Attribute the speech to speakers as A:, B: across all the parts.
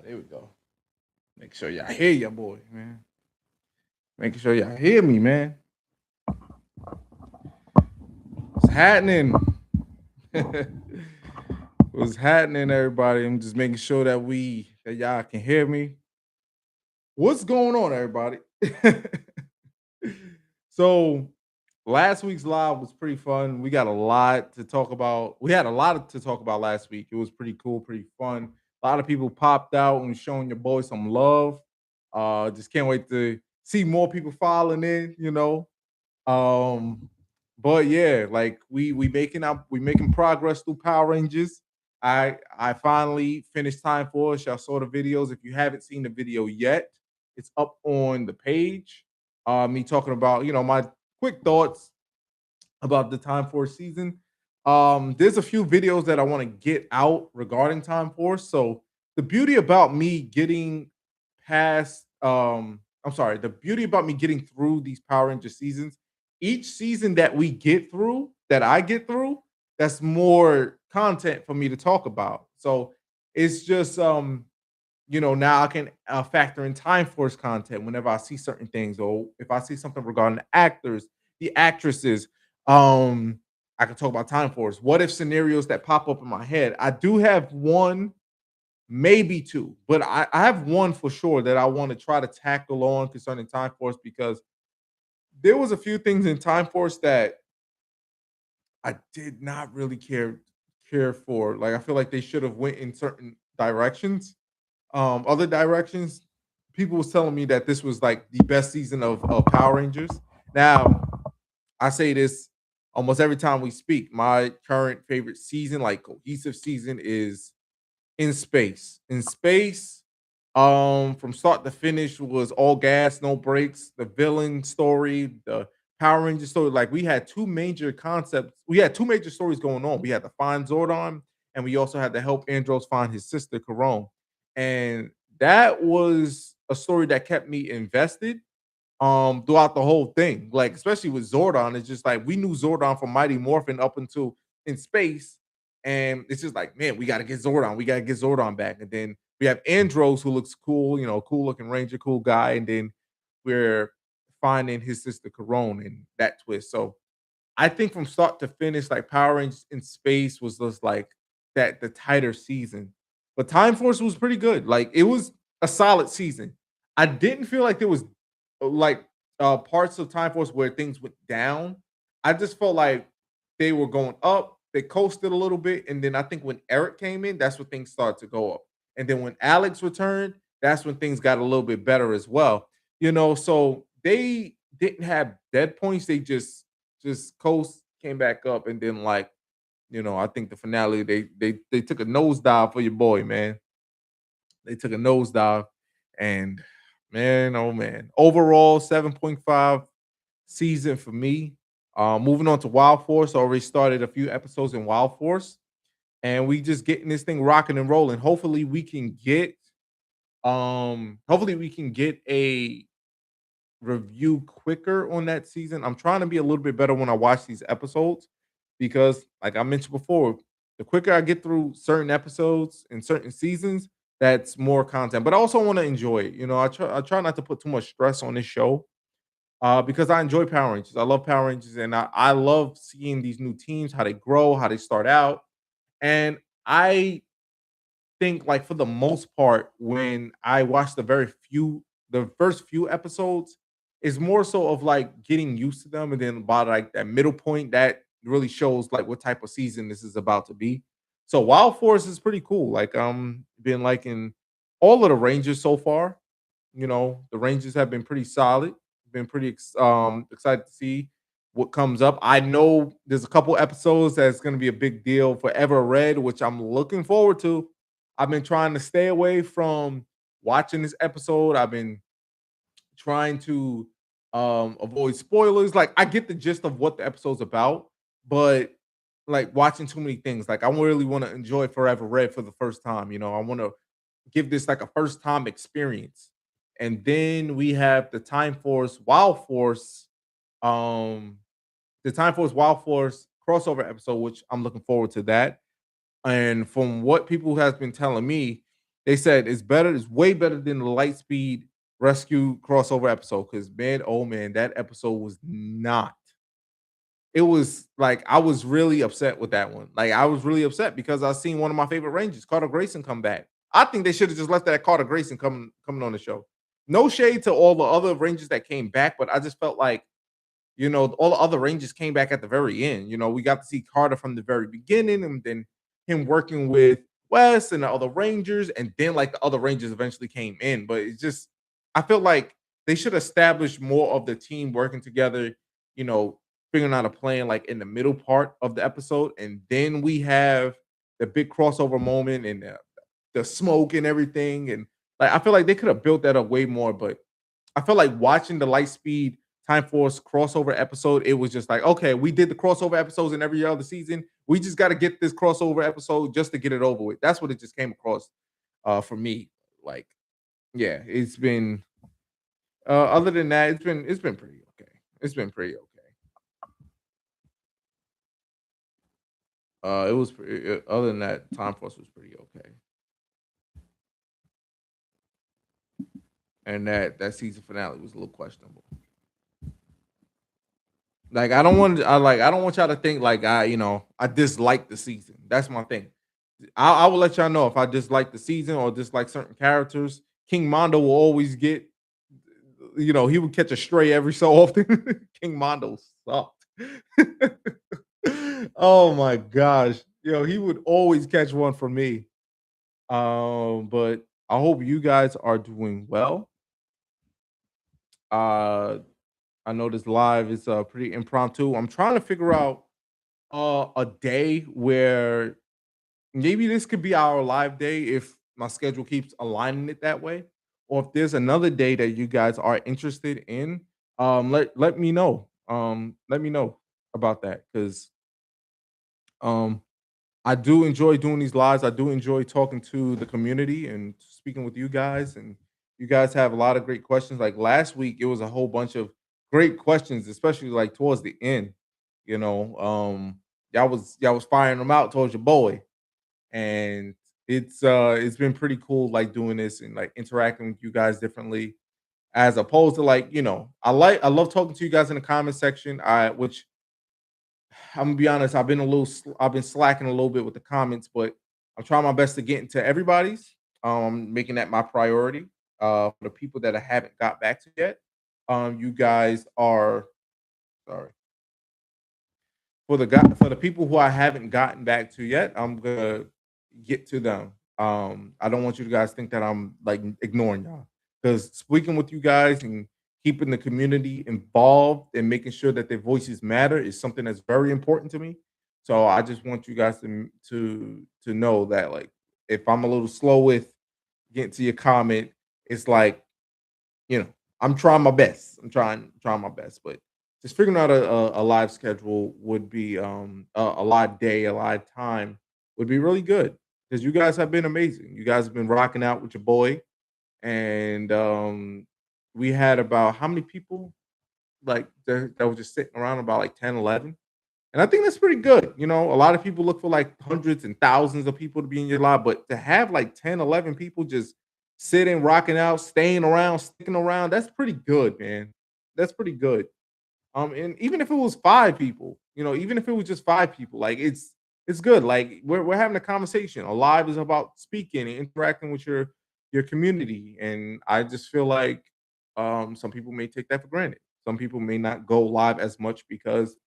A: There we go. Make sure y'all hear your boy, man. Making sure y'all hear me, man. What's happening? What's happening, everybody? I'm just making sure that y'all can hear me. What's going on, everybody? So last week's live was pretty fun. We got a lot to talk about. We had a lot to talk about last week. It was pretty cool, pretty fun. A lot of people popped out and showing your boy some love. Just can't wait to see more people filing in. Um, but yeah, like we making progress through Power Rangers. I finally finished Time Force. Y'all saw the videos. If you haven't seen the video yet, it's up on the page. Me talking about my quick thoughts about the Time Force season. There's a few videos that I want to get out regarding Time Force. So the beauty about me getting past, I'm sorry, the beauty about me getting through these Power Ranger seasons, each season that we get through, that I get through, that's more content for me to talk about. So it's just now I can factor in Time Force content whenever I see certain things, or if I see something regarding the actors, the actresses. Um, I can talk about Time Force. What if scenarios that pop up in my head? I do have one, maybe two, but I have one for sure that I want to try to tackle on concerning Time Force because there was a few things in Time Force that I did not really care for. Like I feel like they should have went in certain directions, other directions. People was telling me that this was like the best season of Power Rangers. Now, I say this almost every time we speak. My current favorite season, like cohesive season, is In Space. In Space, from start to finish was all gas, no brakes. The villain story, the Power Ranger story, like we had two major concepts. We had two major stories going on. We had to find Zordon, and we also had to help Andros find his sister Karone. And that was a story that kept me invested throughout the whole thing. Like, especially with Zordon, it's just like we knew Zordon from Mighty Morphin up until In Space. And it's just like, man, we got to get Zordon. We got to get Zordon back. And then we have Andros, who looks cool, cool looking Ranger, cool guy. And then we're finding his sister Karone and that twist. So I think from start to finish, like Power Rangers In Space was just like that the tighter season. But Time Force was pretty good. Like it was a solid season. I didn't feel like there was like parts of Time Force where things went down. I just felt like they were going up. They coasted a little bit, and then I think when Eric came in, that's when things started to go up. And then when Alex returned, that's when things got a little bit better as well. So they didn't have dead points. They just coast came back up, and then I think the finale they took a nosedive for your boy, man. They took a nosedive, and man, oh man, overall 7.5 season for me. Moving on to Wild Force, already started a few episodes in Wild Force, and we just getting this thing rocking and rolling. Hopefully we can get a review quicker on that season. I'm trying to be a little bit better when I watch these episodes because, like I mentioned before, the quicker I get through certain episodes and certain seasons, that's more content. But I also want to enjoy it. I try not to put too much stress on this show because I enjoy Power Rangers. I love Power Rangers, and I love seeing these new teams, how they grow, how they start out. And I think, like, for the most part, when I watch the first few episodes, is more so of like getting used to them, and then by like that middle point, that really shows like what type of season this is about to be. So Wild Force is pretty cool. Like been liking all of the Rangers so far. The Rangers have been pretty solid. Been pretty excited to see what comes up. I know there's a couple episodes that's going to be a big deal for Ever Red, which I'm looking forward to. I've been trying to stay away from watching this episode. I've been trying to avoid spoilers. Like I get the gist of what the episode's about, but like watching too many things. Like I really want to enjoy Forever Red for the first time. I want to give this like a first time experience. And then we have um the Time Force Wild Force crossover episode, which I'm looking forward to that. And from what people has been telling me, They said it's better, it's way better than the Lightspeed Rescue crossover episode. Because man, oh man, that episode was not. It was like I was really upset with that one. Like I was really upset because I seen one of my favorite Rangers, Carter Grayson, come back. I think they should have just left that Carter Grayson coming on the show. No shade to all the other Rangers that came back, but I just felt like all the other Rangers came back at the very end. We got to see Carter from the very beginning and then him working with Wes and the other Rangers, and then like the other Rangers eventually came in. But it's just I feel like they should establish more of the team working together, you know, figuring out a plan like in the middle part of the episode, and then we have the big crossover moment and the smoke and everything. And like I feel like they could have built that up way more, but I felt like watching the Lightspeed Time Force crossover episode, it was just like, okay, we did the crossover episodes in every other season. We just got to get this crossover episode just to get it over with. That's what it just came across for me. Like, yeah, it's been other than that, it's been pretty okay. It's been pretty okay. It was other than that, Time Force was pretty okay. And that season finale was a little questionable. Like I don't want y'all to think like I dislike the season. That's my thing. I will let y'all know if I dislike the season or dislike certain characters. King Mondo will always get, he would catch a stray every so often. King Mondo sucked. Oh my gosh. He would always catch one for me. But I hope you guys are doing well. Uh I know this live is pretty impromptu. I'm trying to figure out a day where maybe this could be our live day if my schedule keeps aligning it that way, or if there's another day that you guys are interested in. Let me know. Let me know about that because um, I do enjoy doing these lives. I do enjoy talking to the community and speaking with you guys. And you guys have a lot of great questions. Like last week, it was a whole bunch of great questions, especially like towards the end. You know, y'all was firing them out towards your boy, and it's been pretty cool like doing this and like interacting with you guys differently as opposed to like I love talking to you guys in the comment section. I which I'm gonna be honest, I've been slacking a little bit with the comments, but I'm trying my best to get into everybody's. Making that my priority. For the people that I haven't got back to yet, you guys are sorry for the people who I haven't gotten back to yet. I'm gonna get to them. I don't want you guys to think that I'm like ignoring y'all because speaking with you guys and keeping the community involved and making sure that their voices matter is something that's very important to me. So I just want you guys to know that like if I'm a little slow with getting to your comment, it's like I'm trying my best. I'm trying my best, but just figuring out a live schedule would be a live day, a live time would be really good because you guys have been amazing. You guys have been rocking out with your boy, and we had about how many people like that were just sitting around about like 10, 11, and I think that's pretty good. A lot of people look for like hundreds and thousands of people to be in your live, but to have like 10, 11 people just sitting, rocking out, staying around, sticking around, that's pretty good, man. That's pretty good. And even if it was five people, even if it was just five people, like it's good. Like we're having a conversation. A live is about speaking and interacting with your community. And I just feel like some people may take that for granted. Some people may not go live as much because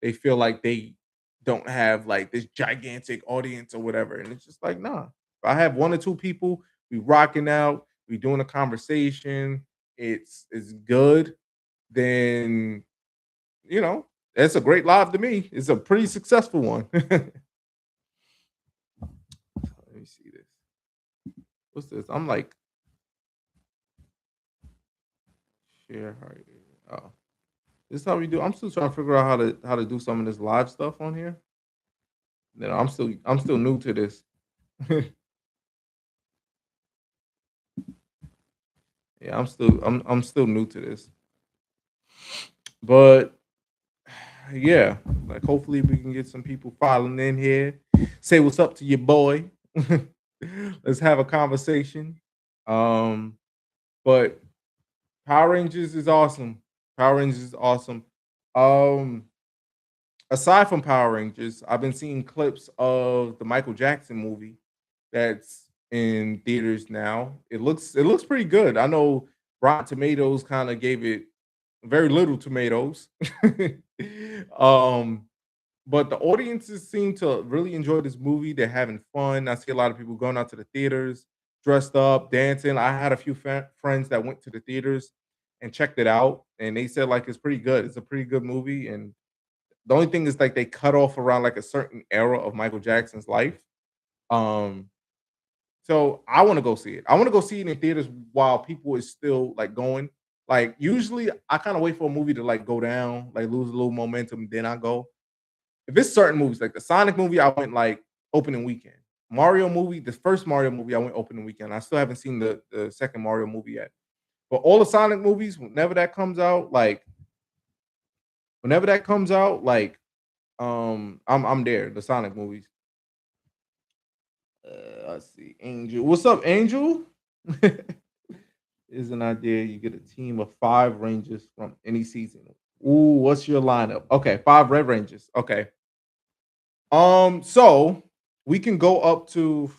A: they feel like they don't have like this gigantic audience or whatever. And it's just like, nah. If I have one or two people, we rocking out, we doing a conversation, it's good, then it's a great live to me. It's a pretty successful one. Let me see this. What's this? I'm like share. Oh, this is how we do. I'm still trying to figure out how to do some of this live stuff on here. I'm still new to this. Yeah, I'm still new to this. But yeah, like hopefully we can get some people filing in here. Say what's up to your boy. Let's have a conversation. Um, but Power Rangers is awesome. Power Rangers is awesome. Um, Aside from Power Rangers, I've been seeing clips of the Michael Jackson movie that's in theaters now. It looks pretty good. I know Rotten Tomatoes kind of gave it very little tomatoes. um, but the audiences seem to really enjoy this movie. They're having fun. I see a lot of people going out to the theaters, dressed up, dancing. I had a few friends that went to the theaters and checked it out, and they said like it's pretty good. It's a pretty good movie, and the only thing is like they cut off around like a certain era of Michael Jackson's life. Um, so I want to go see it. I want to go see it in theaters while people is still like going. Like usually I kind of wait for a movie to like go down, like lose a little momentum, then I go. If it's certain movies, like the Sonic movie, I went like opening weekend. Mario movie, the first Mario movie, I went opening weekend. I still haven't seen the second Mario movie yet. But all the Sonic movies, whenever that comes out, like I'm there. The Sonic movies. Let's see, Angel. What's up, Angel? Is an idea. You get a team of 5 Rangers from any season. Ooh, what's your lineup? Okay, 5 Red Rangers. Okay. So we can go up to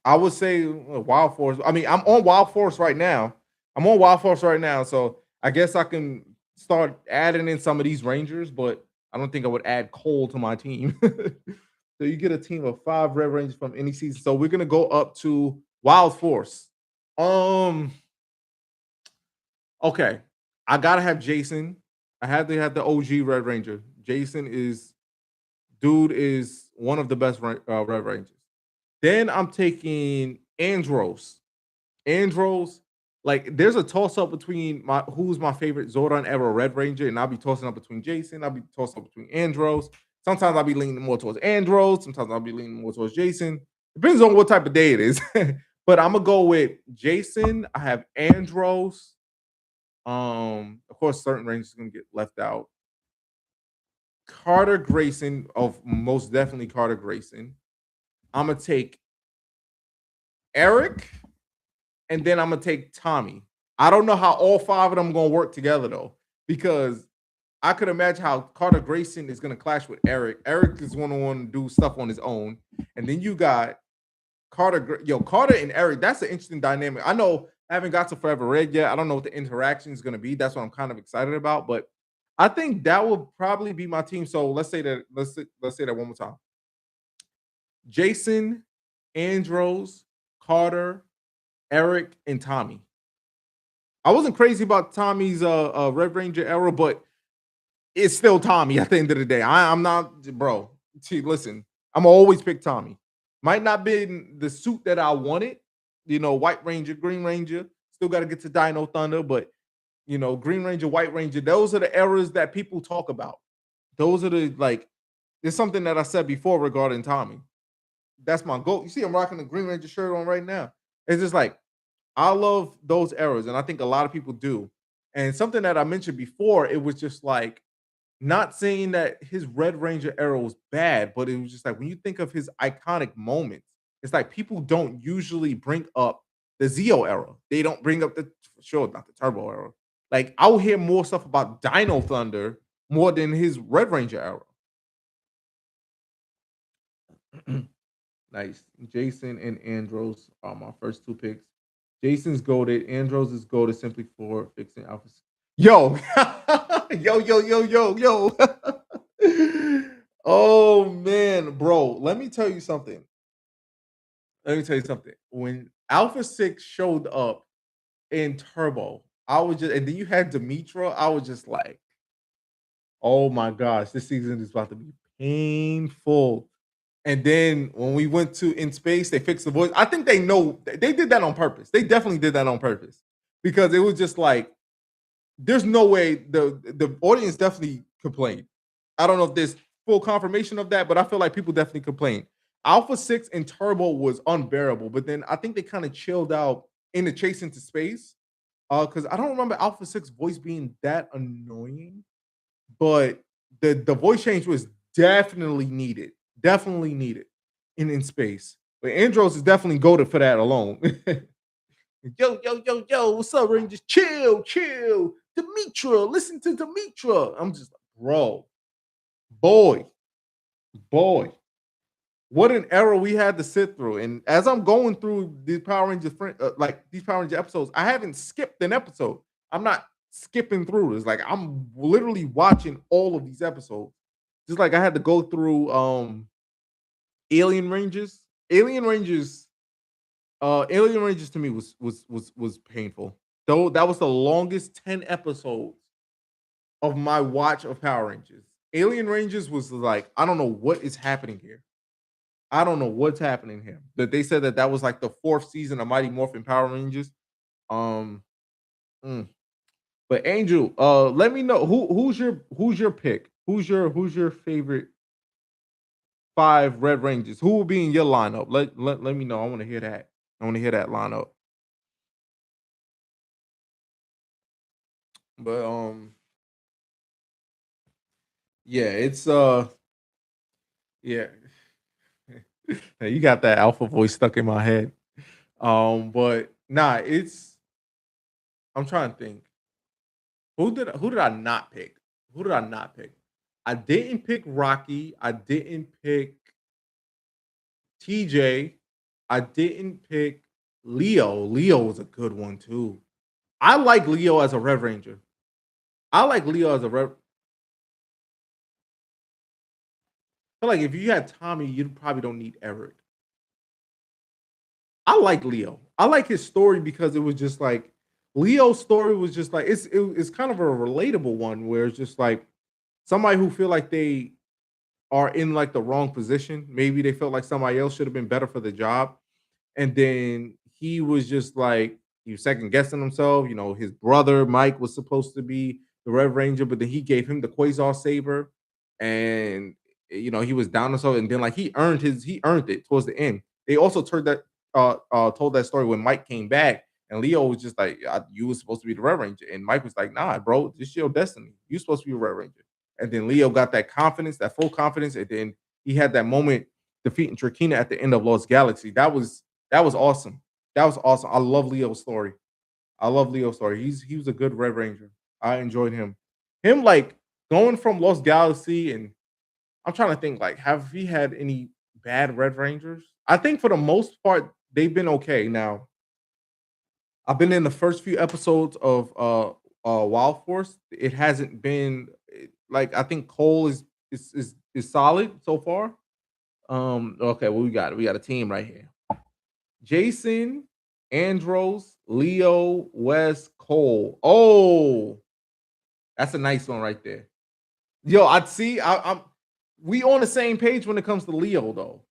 A: I would say Wild Force. I mean, I'm on Wild Force right now. I'm on Wild Force right now, so I guess I can start adding in some of these Rangers, but I don't think I would add Cole to my team. So you get a team of 5 Red Rangers from any season. So we're gonna go up to Wild Force. Um, okay. I gotta have Jason. I had to have the OG Red Ranger. Jason is dude is one of the best Red Rangers. Then I'm taking Andros. Andros, like there's a toss up between my who's my favorite Zordon ever Red Ranger, and I'll be tossing up between Jason. I'll be tossing up between Andros. Sometimes I'll be leaning more towards Andros. Sometimes I'll be leaning more towards Jason. Depends on what type of day it is. But I'm gonna go with Jason. I have Andros. Of course, certain Rangers gonna get left out. Carter Grayson, of most definitely Carter Grayson. I'm gonna take Eric, and then I'm gonna take Tommy. I don't know how all 5 of them gonna work together though, because I could imagine how Carter Grayson is gonna clash with Eric. Eric is gonna want to do stuff on his own, and then you got Carter and Eric. That's an interesting dynamic. I know I haven't got to Forever Red yet. I don't know what the interaction is gonna be. That's what I'm kind of excited about, but I think that will probably be my team. So let's say that one more time. Jason, Andros, Carter, Eric, and Tommy. I wasn't crazy about Tommy's Red Ranger era, but it's still Tommy at the end of the day. I'm not, bro. See, listen, I'm always pick Tommy. Might not be in the suit that I wanted, White Ranger, Green Ranger. Still got to get to Dino Thunder, but Green Ranger, White Ranger. Those are the eras that people talk about. Those are the like. There's something that I said before regarding Tommy. That's my goal. You see, I'm rocking the Green Ranger shirt on right now. It's just like I love those eras, and I think a lot of people do. And something that I mentioned before, it was just like not saying that his Red Ranger era was bad, but it was just like when you think of his iconic moments, it's like people don't usually bring up the Zeo era. They don't bring up the sure not the Turbo era. Like I'll hear more stuff about Dino Thunder more than his Red Ranger era. Nice. Jason and Andros are my first 2 picks. Jason's goaded. Andros is goaded simply for fixing Alpha. Yo, yo, yo, yo, yo, yo. Oh man, bro. Let me tell you something. Let me tell you something. When Alpha 6 showed up in Turbo, I was just, and then you had Demetra, I was just like, oh my gosh, this season is about to be painful. And then when we went to In Space, they fixed the voice. I think they know they did that on purpose. They definitely did that on purpose because it was just like there's no way the audience definitely complained. I don't know if there's full confirmation of that, but I feel like people definitely complained. Alpha 6 and Turbo was unbearable, but then I think they kind of chilled out in the Chase into Space. Because I don't remember Alpha 6 voice being that annoying, but the voice change was definitely needed. Definitely needed. and in space. But Andros is definitely goated for that alone. Yo, yo, yo, yo, what's up, Rangers? Chill, chill. Demetra, listen to Demetra. I'm just like, bro, boy, boy. What an era we had to sit through. And as I'm going through these Power Rangers, like these Power Ranger episodes, I haven't skipped an episode. I'm not skipping through this. Like I'm literally watching all of these episodes. Just like I had to go through Alien Rangers. Alien Rangers to me was painful. Though that was the longest 10 episodes of my watch of Power Rangers. Alien Rangers was like, I don't know what is happening here. I don't know what's happening here. That they said that that was like the fourth season of Mighty Morphin Power Rangers. Um, mm. But Angel, let me know who's your pick. Who's your favorite five Red Rangers? Who will be in your lineup? Let me know. I want to hear that. I want to hear that lineup. But yeah, it's yeah. Hey, you got that alpha voice stuck in my head. But nah, it's I'm trying to think. Who did I not pick? Who did I not pick? I didn't pick Rocky. I didn't pick TJ. I didn't pick Leo. Leo was a good one too. I like Leo as a Red Ranger. I like Leo as a Red. I feel like if you had Tommy, you probably don't need Eric. I like Leo. I like his story because it was just like Leo's story was just like it's kind of a relatable one where it's just like somebody who feel like they are in like the wrong position. Maybe they felt like somebody else should have been better for the job. And then he was just like he was second guessing himself. You know, his brother Mike was supposed to be the Red Ranger, but then he gave him the Quasar Saber, and he was down himself. And then like he earned it towards the end. They also told that story when Mike came back, and Leo was just like, "You were supposed to be the Red Ranger," and Mike was like, "Nah, bro, this is your destiny. You're supposed to be a Red Ranger." And then Leo got that confidence, that full confidence, and then he had that moment defeating Trakina at the end of Lost Galaxy. That was awesome. That was awesome. I love Leo's story. I love Leo's story. He was a good Red Ranger. I enjoyed him. Him like going from Lost Galaxy, and I'm trying to think like have he had any bad Red Rangers? I think for the most part they've been okay. Now I've been in the first few episodes of Wild Force. It hasn't been like I think Cole is solid so far. Okay, well we got a team right here. Jason, Andros, Leo, Wes, Cole. Oh, that's a nice one right there. Yo, I'd see. I'm we on the same page when it comes to Leo though.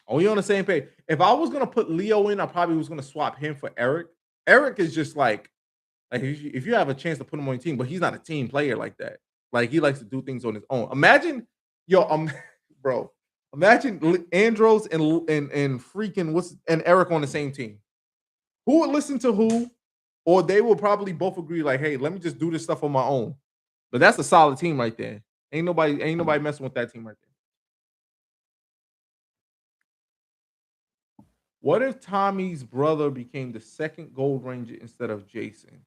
A: Are we on the same page? If I was gonna put Leo in, I probably was gonna swap him for Eric. Eric is just like if you have a chance to put him on your team, but he's not a team player like that. Like he likes to do things on his own. Imagine, yo, bro. Imagine Andros and freaking what's and Eric on the same team. Who would listen to who? Or they will probably both agree, like, hey, let me just do this stuff on my own. But that's a solid team right there. Ain't nobody messing with that team right there. What if Tommy's brother became the second Gold Ranger instead of Jason?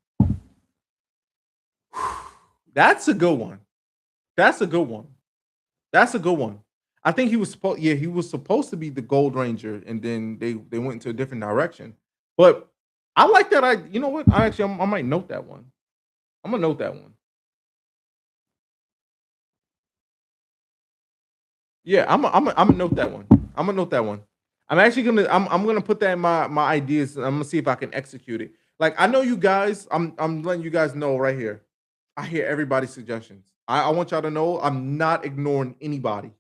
A: That's a good one. That's a good one. That's a good one. I think he was supposed yeah, he was supposed to be the Gold Ranger and then they went into a different direction. But I like that you know what? I might note that one. I'm gonna note that one. Yeah, I'm gonna note that one. I'm gonna note that one. I'm gonna put that in my ideas and I'm gonna see if I can execute it. Like I know you guys, I'm letting you guys know right here. I hear everybody's suggestions. I want y'all to know I'm not ignoring anybody.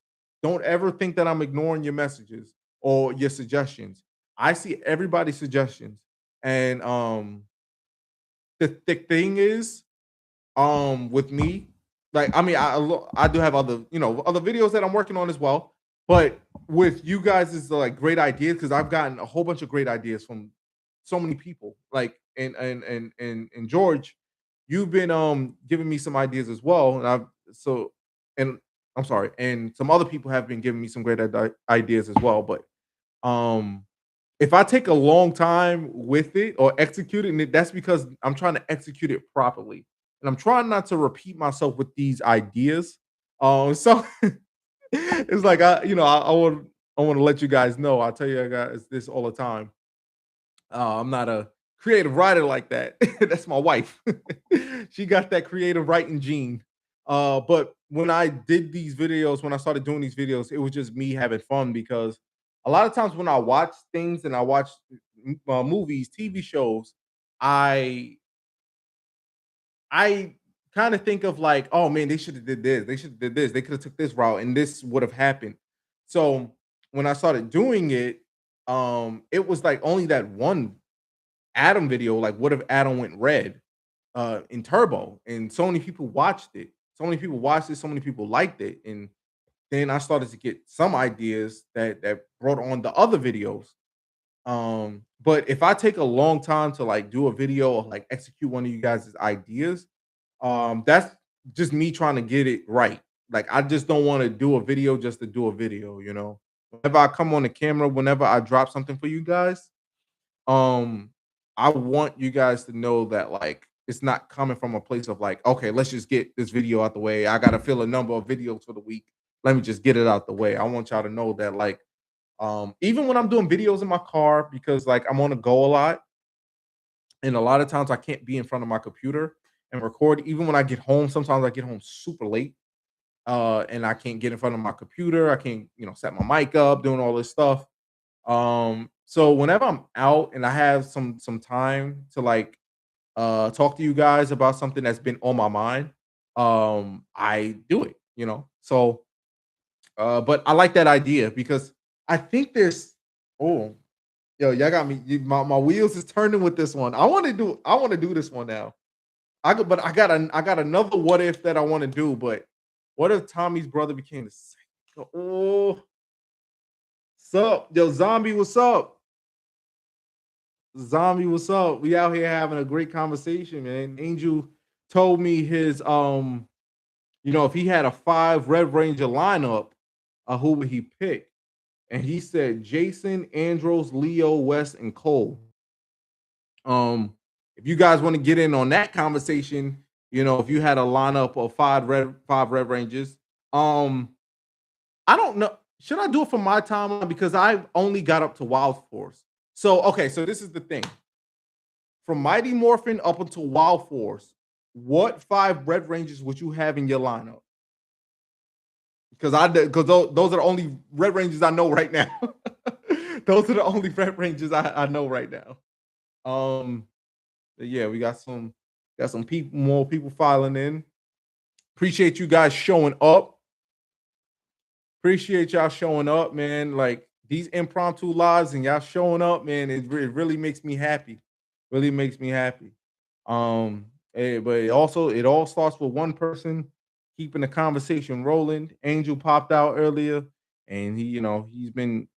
A: Don't ever think that I'm ignoring your messages or your suggestions. I see everybody's suggestions. And the thing is, with me, like I mean, I do have other other videos that I'm working on as well. But with you guys is like great ideas because I've gotten a whole bunch of great ideas from so many people. Like and George, you've been giving me some ideas as well, and I've so and I'm sorry, and some other people have been giving me some great ideas as well. But um, if I take a long time with it or executing it, that's because I'm trying to execute it properly, and I'm trying not to repeat myself with these ideas. So it's like I want to let you guys know. I tell you guys this all the time. I'm not a creative writer like that. That's my wife. She got that creative writing gene. But when I did these videos, when I started doing these videos, it was just me having fun because a lot of times when I watch things and I watch movies, TV shows, I I kind of think of like, oh man, they should have did this, they should have did this, they could have took this route, and this would have happened. So when I started doing it, it was like only that one Adam video, like what if Adam went red in Turbo, and so many people watched it. So many people watched it. So many people liked it, and then I started to get some ideas that brought on the other videos. But if I take a long time to like do a video or like execute one of you guys' ideas, that's just me trying to get it right. Like I just don't want to do a video just to do a video, you know. Whenever I come on the camera, whenever I drop something for you guys, um, I want you guys to know that like it's not coming from a place of like, okay, let's just get this video out the way. I gotta fill a number of videos for the week. Let me just get it out the way. I want y'all to know that like even when I'm doing videos in my car, because like I'm on the go a lot, and a lot of times I can't be in front of my computer and record. Even when I get home, sometimes I get home super late, and I can't get in front of my computer. I can't, set my mic up, doing all this stuff. So whenever I'm out and I have some time to like talk to you guys about something that's been on my mind, I do it, So but I like that idea because I think there's oh y'all got me. My wheels is turning with this one. I want to do this one now. But I got another what if that I want to do. But what if Tommy's brother became the same? Oh, sup, yo, zombie, what's up? Zombie, what's up? We out here having a great conversation, man. Angel told me his if he had a 5 Red Ranger lineup, who would he pick? And he said Jason, Andros, Leo, West, and Cole. If you guys want to get in on that conversation, if you had a lineup of five Red Rangers, I don't know. Should I do it for my timeline because I only got up to Wild Force? So okay, so this is the thing. From Mighty Morphin up until Wild Force, what 5 Red Rangers would you have in your lineup? Because those are the only Red Rangers I know right now. Those are the only Red Rangers I know right now. Yeah, we got some more people filing in. Appreciate you guys showing up. Appreciate y'all showing up, man. Like these impromptu lives and y'all showing up, man. It really makes me happy. Really makes me happy. But it all starts with one person keeping the conversation rolling. Angel popped out earlier, and he's been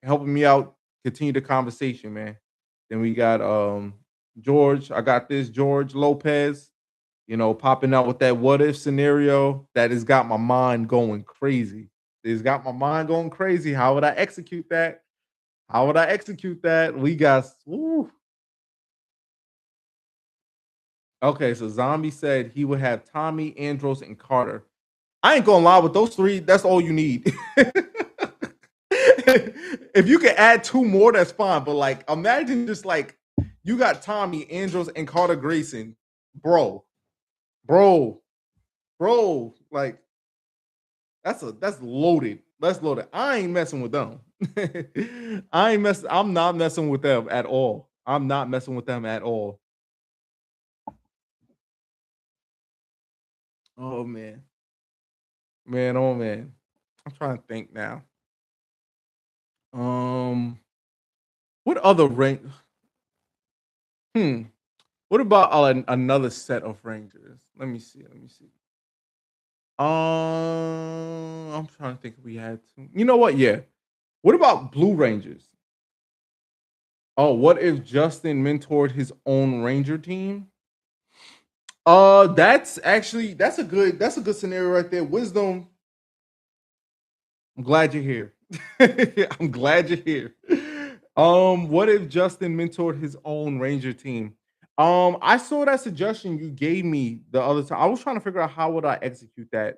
A: helping me out, continue the conversation, man. Then we got George. I got this George Lopez, popping out with that what if scenario that has got my mind going crazy. It's got my mind going crazy. How would I execute that? How would I execute that? We got woo. Okay, so Zombie said he would have Tommy, Andros, and Carter. I ain't gonna lie, with those three, that's all you need. If you can add 2 more, that's fine. But like, imagine just like you got Tommy, Andros, and Carter Grayson, bro, bro, bro. Like that's loaded. That's loaded. I ain't messing with them. I'm not messing with them at all. I'm not messing with them at all. Oh man, man, oh man. I'm trying to think now. Um, what other rank? Hmm. What about another set of Rangers? Let me see. Let me see. I'm trying to think if we had to. You know what? Yeah. What about Blue Rangers? Oh, what if Justin mentored his own Ranger team? That's a good scenario right there. Wisdom I'm glad you're here. I'm glad you're here. What if Justin mentored his own Ranger team? I saw that suggestion you gave me the other time. I was trying to figure out how would I execute that.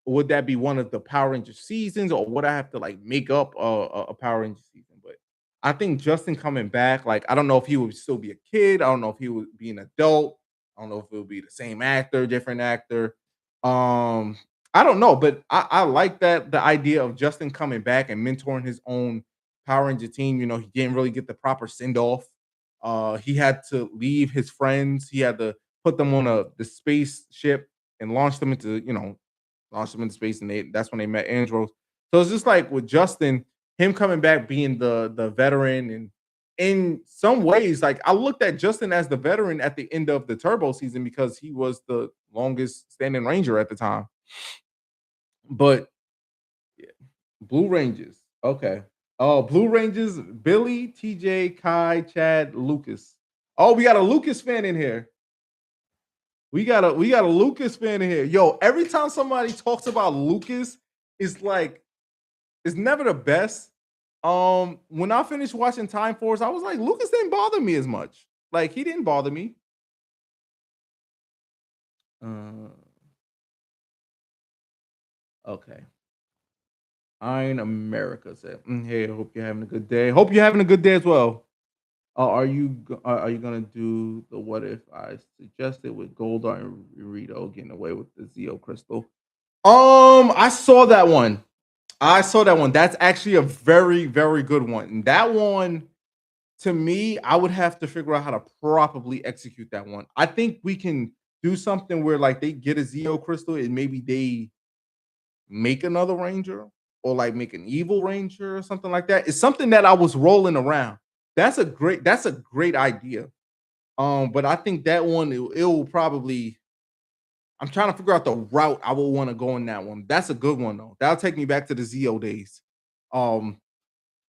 A: Would that be one of the Power Ranger seasons, or would I have to like make up a Power Ranger season? But I think Justin coming back, like I don't know if he would still be a kid. I don't know if he would be an adult. I don't know if it would be the same actor, different actor. Um, I don't know, but I like that the idea of Justin coming back and mentoring his own Power Ranger team. You know, he didn't really get the proper send off. He had to leave his friends. He had to put them on the spaceship and launch them into launched them into space, and that's when they met Andros. So it's just like with Justin, him coming back being the veteran, and in some ways, like I looked at Justin as the veteran at the end of the Turbo season because he was the longest standing Ranger at the time. But yeah, Blue Rangers, okay. Oh, Blue Rangers, Billy, TJ, Kai, Chad, Lucas. Oh, we got a Lucas fan in here. We got a Lucas fan in here. Yo, every time somebody talks about Lucas, it's like it's never the best. When I finished watching Time Force, I was like, Lucas didn't bother me as much. Like he didn't bother me. Uh, okay. Iron America said, "Hey, I hope you're having a good day. Hope you're having a good day as well. Are you gonna do the what if I suggested with Goldar and Rito getting away with the Zeo crystal? I saw that one. I saw that one. That's actually a very, very good one. And that one, to me, I would have to figure out how to properly execute that one. I think we can do something where like they get a Zeo crystal and maybe they make another ranger or like make an evil ranger or something like that. It's something that I was rolling around. That's a great idea. But I think that one it will probably I'm trying to figure out the route I will want to go in that one. That's a good one though. That'll take me back to the Zeo days. Um,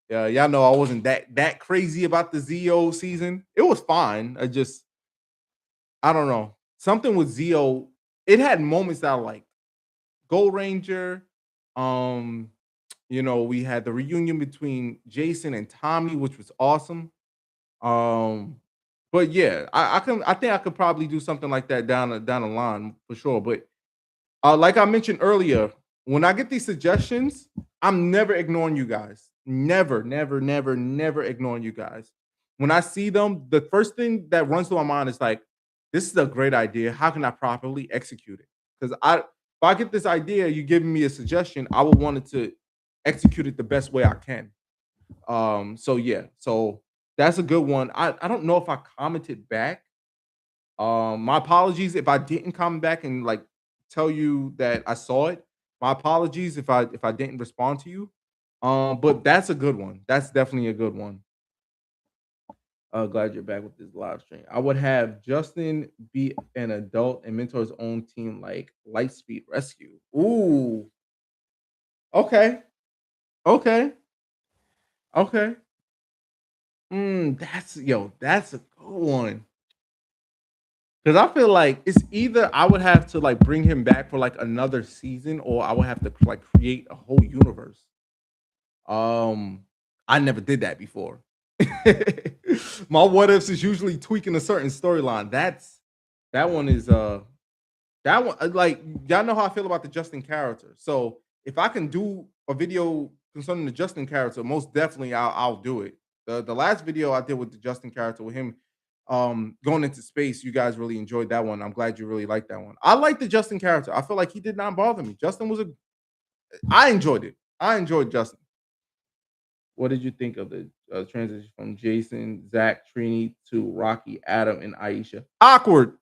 A: yeah, y'all know I wasn't that crazy about the Zeo season. It was fine. I don't know. Something with Zeo, it had moments that I liked. Gold Ranger. Um, we had the reunion between Jason and Tommy, which was awesome. Um, but yeah, I think I could probably do something like that down the line for sure. But like I mentioned earlier, when I get these suggestions, I'm never ignoring you guys. Never, never, never, never ignoring you guys. When I see them, the first thing that runs through my mind is like, this is a great idea. How can I properly execute it? Because if I get this idea, you giving me a suggestion, I will want it to execute it the best way I can. So yeah, so that's a good one. I don't know if I commented back. My apologies if I didn't come back and like tell you that I saw it. My apologies if I didn't respond to you. But that's a good one. That's definitely a good one. Glad you're back with this live stream. I would have Justin be an adult and mentor his own team like Lightspeed Rescue. Ooh, okay, okay, okay. That's a good one. Because I feel like it's either I would have to like bring him back for like another season, or I would have to like create a whole universe. Um, I never did that before. My what ifs is usually tweaking a certain storyline. That one is that one like y'all know how I feel about the Justin character. So if I can do a video concerning the Justin character, most definitely I'll do it. The last video I did with the Justin character with him going into space, you guys really enjoyed that one. I'm glad you really liked that one. I like the Justin character. I feel like he did not bother me. Justin was a I enjoyed it. I enjoyed Justin. What did you think of the transition from Jason, Zach, Trini to Rocky, Adam, and Aisha? Awkward.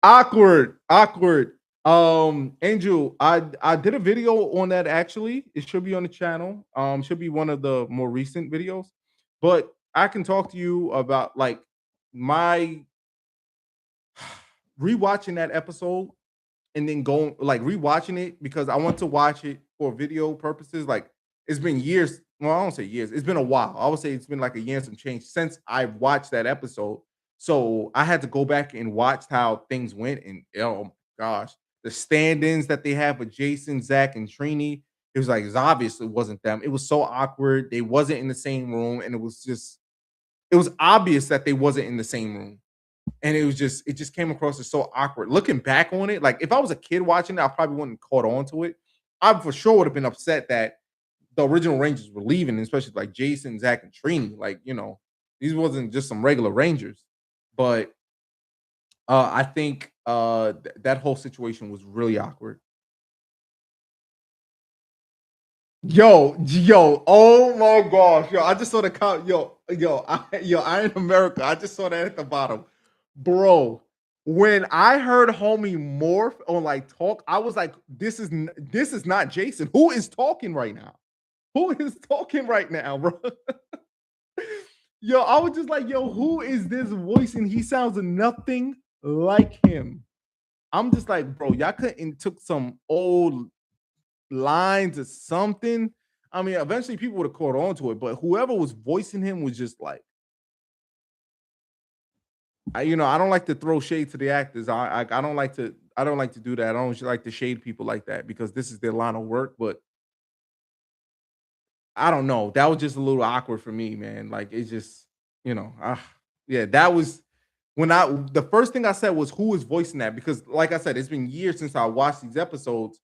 A: Awkward. Awkward. Angel, I did a video on that actually. It should be on the channel. Should be one of the more recent videos. But I can talk to you about like my rewatching that episode and then going like rewatching it because I want to watch it for video purposes. Like it's been years. Well, I don't say years. It's been a while. I would say it's been like a year and some change since I watched that episode. So I had to go back and watch how things went. And oh my gosh, the stand-ins that they have with Jason, Zach, and Trini. It was like it's obvious it wasn't them. It was so awkward. They wasn't in the same room, and it was obvious that they wasn't in the same room. And it just came across as so awkward. Looking back on it, like if I was a kid watching it, I probably wouldn't have caught on to it. I for sure would have been upset that the original Rangers were leaving, especially like Jason, Zach, and Trini. Like, these wasn't just some regular Rangers. But I think that whole situation was really awkward. Yo, oh my gosh, yo, I just saw the Iron America. I just saw that at the bottom, bro. When I heard homie morph on like talk, I was like, this is not Jason. Who is talking right now? Who is talking right now, bro? Yo, I was just like, yo, who is this voice? And he sounds nothing like him. I'm just like, bro, y'all couldn't took some old lines or something. I mean, eventually people would have caught on to it, but whoever was voicing him was just like, I don't like to throw shade to the actors. I don't like to do that. I don't like to shade people like that because this is their line of work. But I don't know. That was just a little awkward for me, man. Like it's just, yeah, that was when the first thing I said was who is voicing that? Because like I said, it's been years since I watched these episodes,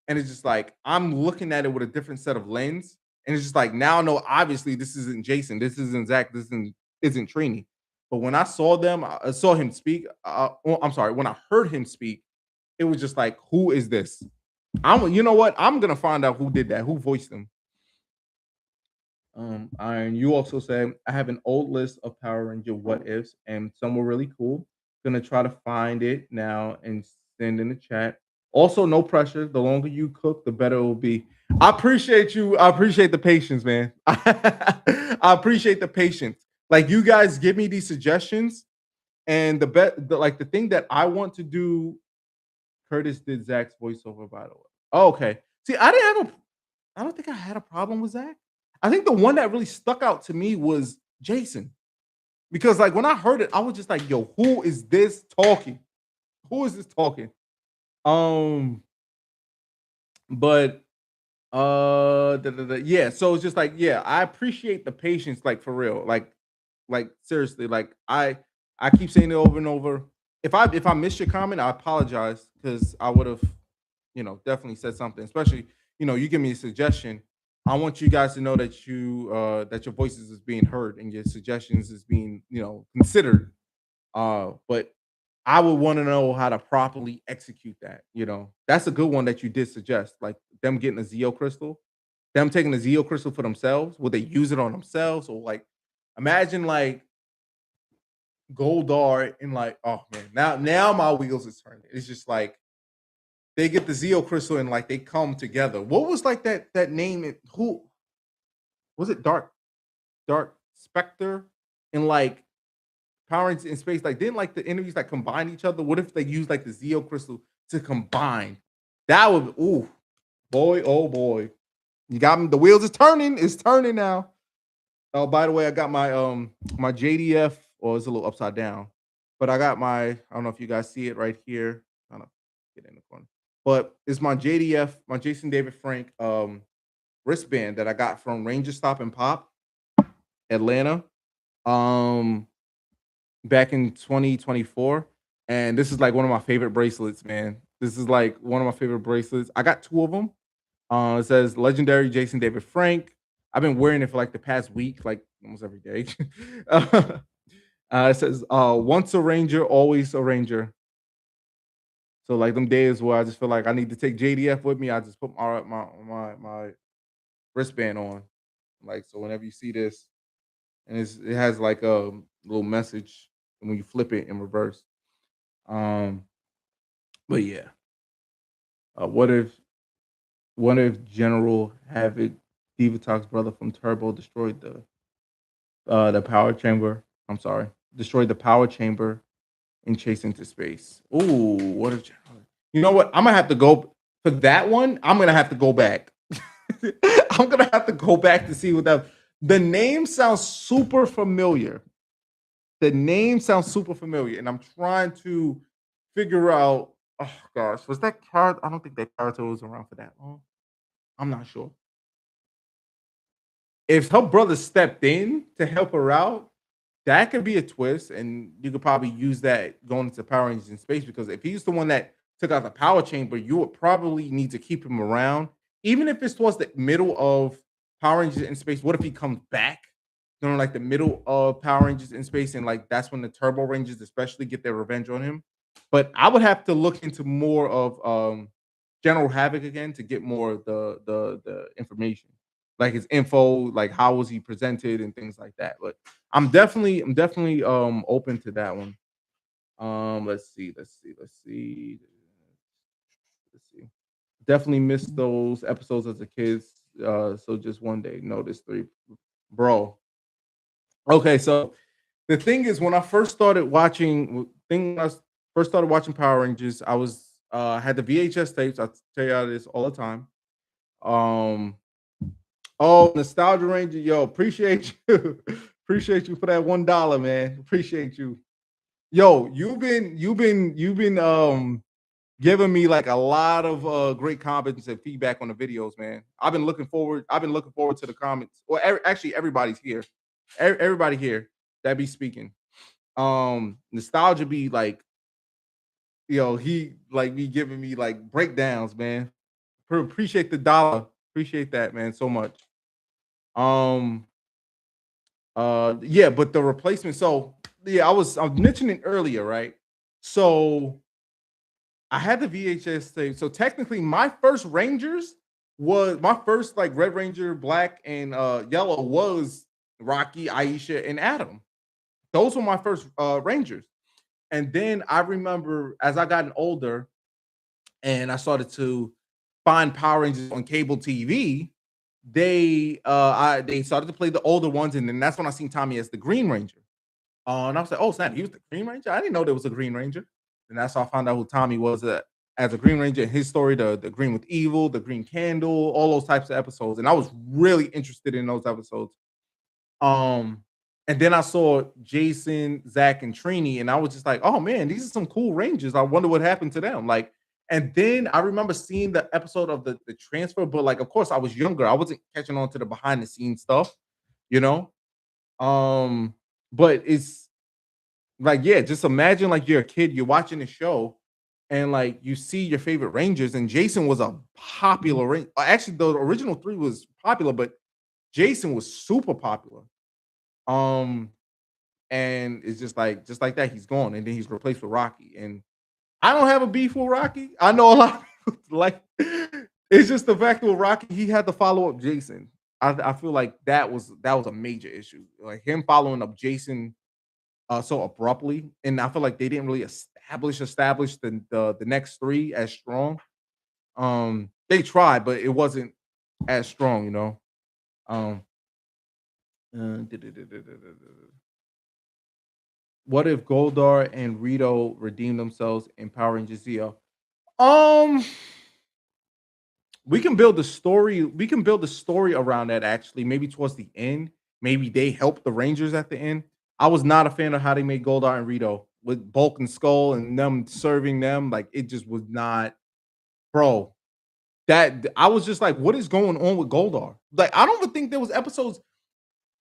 A: and it's just like I'm looking at it with a different set of lens. And it's just like now I know obviously this isn't Jason, this isn't Zach, isn't Trini. But when I saw them, I saw him speak. I'm sorry, when I heard him speak, it was just like, who is this? You know what? I'm gonna find out who did that, who voiced them. Iron, you also said I have an old list of Power Ranger what ifs, and some were really cool. Gonna try to find it now and send in the chat. Also, no pressure. The longer you cook, the better it will be. I appreciate you. I appreciate the patience, man. I appreciate the patience. Like you guys give me these suggestions, and the thing that I want to do. Curtis did Zach's voiceover, by the way. Oh, okay. See, I don't think I had a problem with Zach. I think the one that really stuck out to me was Jason. Because like when I heard it, I was just like, yo, who is this talking? Who is this talking? Um, but yeah, so it's just like, yeah, I appreciate the patience, like for real. Like seriously, like I keep saying it over and over. If I missed your comment, I apologize because I would have, definitely said something. Especially, you give me a suggestion. I want you guys to know that that your voices is being heard and your suggestions is being, considered. But I would want to know how to properly execute that. That's a good one that you did suggest, like them getting a Zeo crystal, them taking a Zeo crystal for themselves. Would they use it on themselves, or like imagine like Goldar and like, oh man, now my wheels is turning. It's just like they get the Zeo crystal and like they come together. What was like that name? Who was it? Dark Spectre and like Power Rangers in space. Like didn't like the enemies like combine each other? What if they use like the Zeo crystal to combine? That would ooh boy, oh boy. You got me. The wheels is turning. It's turning now. Oh, by the way, I got my JDF, or it's a little upside down, but I got I don't know if you guys see it right here. I don't know, get in the corner, but it's my JDF, my Jason David Frank wristband that I got from Ranger Stop and Pop Atlanta, um, back in 2024, and this is like one of my favorite bracelets, man. This is like one of my favorite bracelets. I got two of them. It says legendary Jason David Frank. I've been wearing it for like the past week, like almost every day. It says once a ranger, always a ranger. So like them days where I just feel like I need to take JDF with me, I just put my wristband on. Like so whenever you see this, and it has like a little message when you flip it in reverse. Um, but yeah. Uh, what if what if General Havoc, Divatox brother from Turbo, destroyed the power chamber? I'm sorry, destroyed the power chamber and chase into space. Ooh, what if you know what? I'm gonna have to go for that one. I'm gonna have to go back. I'm gonna have to go back to see what that. The name sounds super familiar. The name sounds super familiar, and I'm trying to figure out Oh gosh, was that character? I don't think that character was around for that long. I'm not sure. If her brother stepped in to help her out, that could be a twist, and you could probably use that going into Power Rangers in space. Because if he's the one that took out the power chamber, you would probably need to keep him around, even if it's towards the middle of Power Rangers in space. What if he comes back during like the middle of Power Rangers in space, and like that's when the Turbo Rangers especially get their revenge on him? But I would have to look into more of General Havoc again to get more of the information, like his info, like how was he presented and things like that. But I'm definitely open to that one. Let's see. Definitely missed those episodes as a kid. So just one day, notice three, bro. Okay, so the thing is, when I first started watching, first started watching Power Rangers, I was had the VHS tapes. I tell you this all the time. Um, oh, Nostalgia Ranger, yo, appreciate you, appreciate you for that $1, man. Appreciate you. Yo, you've been giving me like a lot of great comments and feedback on the videos, man. I've been looking forward to the comments. Well, actually, everybody's here. Everybody here that be speaking. Nostalgia be like, he like be giving me like breakdowns, man. Appreciate the dollar. Appreciate that, man, so much. Um, yeah, but the replacement. So yeah, I was mentioning earlier, right? So I had the VHS tape. So technically, my first Rangers was my first like Red Ranger, Black and Yellow was Rocky, Aisha, and Adam. Those were my first Rangers. And then I remember as I gotten older and I started to find Power Rangers on cable TV, they started to play the older ones, and then that's when I seen Tommy as the Green Ranger. And I was like, "Oh snap, he was the Green Ranger! I didn't know there was a Green Ranger." And that's how I found out who Tommy was as a Green Ranger. And his story, the Green with Evil, the Green Candle, all those types of episodes. And I was really interested in those episodes. Um, and then I saw Jason, Zach, and Trini, and I was just like, "Oh man, these are some cool Rangers. I wonder what happened to them." Like, and then I remember seeing the episode of the transfer, but like, of course, I was younger. I wasn't catching on to the behind the scenes stuff, you know. Um, but it's like, yeah, just imagine like you're a kid, you're watching the show, and like you see your favorite Rangers, and Jason was a popular actually, the original three was popular, but Jason was super popular. Um, and it's just like that, he's gone, and then he's replaced with Rocky. And I don't have a beef with Rocky. I know a lot of people like it's just the fact with Rocky, he had to follow up Jason. I feel like that was a major issue. Like him following up Jason so abruptly, and I feel like they didn't really establish the next three as strong. They tried, but it wasn't as strong, you know. Um, uh, what if Goldar and Rito redeem themselves in Power Rangers Zeo? Um, we can build the story. We can build the story around that. Actually, maybe towards the end, maybe they help the Rangers at the end. I was not a fan of how they made Goldar and Rito with Bulk and Skull and them serving them. Like it just was not, bro. That I was just like, what is going on with Goldar? Like, I don't even think there was episodes.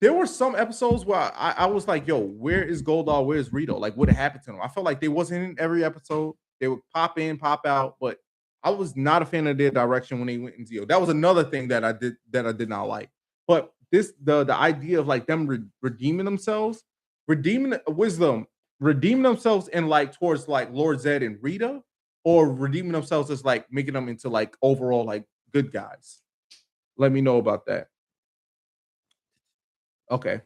A: There were some episodes where I was like, yo, where is Goldar? Where's Rito? Like, what happened to them? I felt like they wasn't in every episode. They would pop in, pop out, but I was not a fan of their direction when they went in Zeo. That was another thing that I did not like. But the idea of like them redeeming themselves, redeeming wisdom, redeeming themselves in like towards like Lord Zed and Rita, or redeeming themselves as like making them into like overall like good guys. Let me know about that. Okay.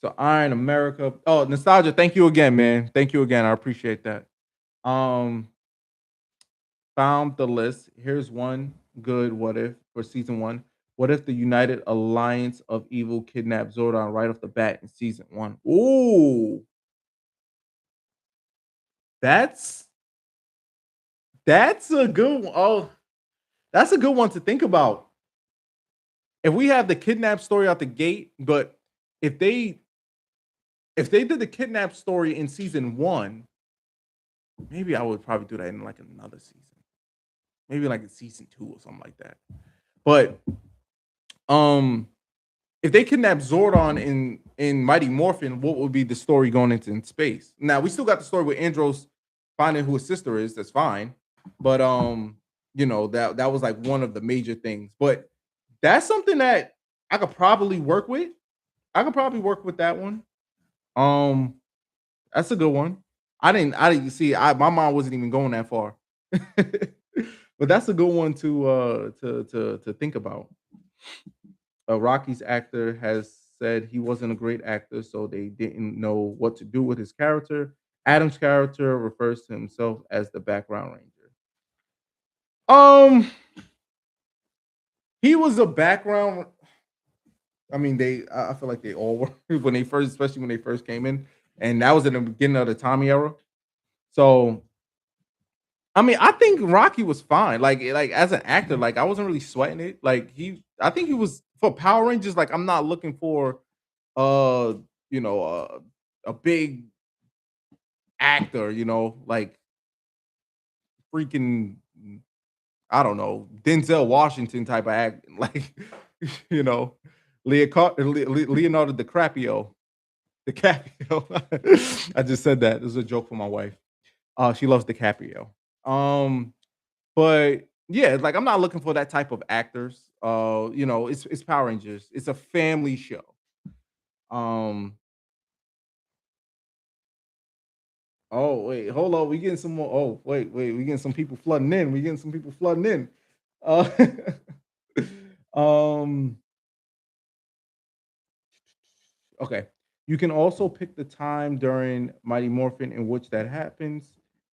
A: So Iron America. Oh, nostalgia. Thank you again, man. Thank you again. I appreciate that. Um, found the list. Here's one good what if for season one. What if the United Alliance of Evil kidnapped Zordon right off the bat in season one? Ooh, that's that's a good one. Oh, that's a good one to think about. If we have the kidnap story out the gate, but if they if they did the kidnap story in season one, Maybe I would probably do that in like another season. Maybe like in season 2 or something like that. But um if they kidnap Zordon in Mighty Morphin, what would be the story going into in space? Now we still got the story with Andros finding who his sister is. That's fine, but that was like one of the major things. But that's something that I could probably work with. I could probably work with that one. Um, that's a good one. I didn't see. My mind wasn't even going that far, but that's a good one to think about. Rocky's actor has said he wasn't a great actor, so they didn't know what to do with his character. Adam's character refers to himself as the background ranger. Um, he was a background. I mean, I feel like they all were when they first, especially when they first came in, and that was in the beginning of the Tommy era. So, I mean, I think Rocky was fine. Like as an actor, like I wasn't really sweating it. I think he was for Power Rangers. Like I'm not looking for uh you know a big actor, like freaking I don't know, Denzel Washington type of act, like you know, Leonardo DiCaprio. I just said that. This is a joke for my wife. She loves DiCaprio. Um, but yeah, like I'm not looking for that type of actors. It's Power Rangers. It's a family show. Um, Oh, wait, hold on. We getting some more. Oh, wait. We getting some people flooding in. We getting some people flooding in. Uh, um, okay. You can also pick the time during Mighty Morphin in which that happens.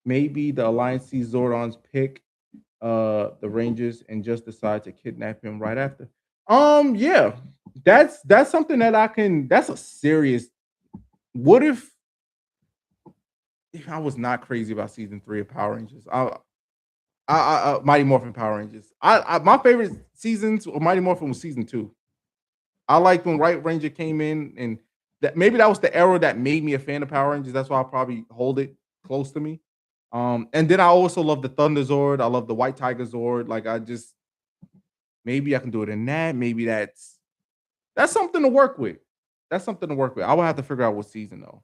A: Maybe the Alliance sees Zordon's pick the Rangers and just decide to kidnap him right after. Yeah. That's something that I can that's a serious what if I was not crazy about season 3 of Power Rangers? Mighty Morphin Power Rangers. My favorite seasons of Mighty Morphin was season 2. I liked when White Ranger came in, and that maybe that was the era that made me a fan of Power Rangers. That's why I'll probably hold it close to me. And then I also love the Thunder Zord. I love the White Tiger Zord. Like I just maybe I can do it in that. Maybe that's something to work with. That's something to work with. I will have to figure out what season though.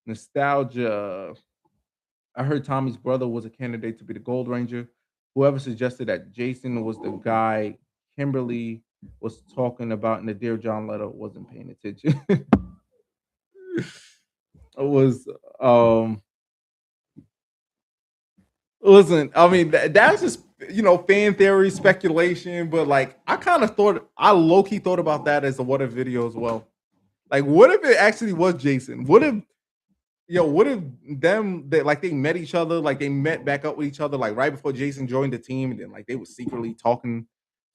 A: Nostalgia. I heard Tommy's brother was a candidate to be the Gold Ranger. Whoever suggested that Jason was the guy Kimberly was talking about in the Dear John letter wasn't paying attention. It was listen, I mean that's just fan theory speculation, but like I low-key thought about that as a what if video as well. Like what if it actually was Jason? What if they met each other, like they met back up with each other, like right before Jason joined the team, and then like they were secretly talking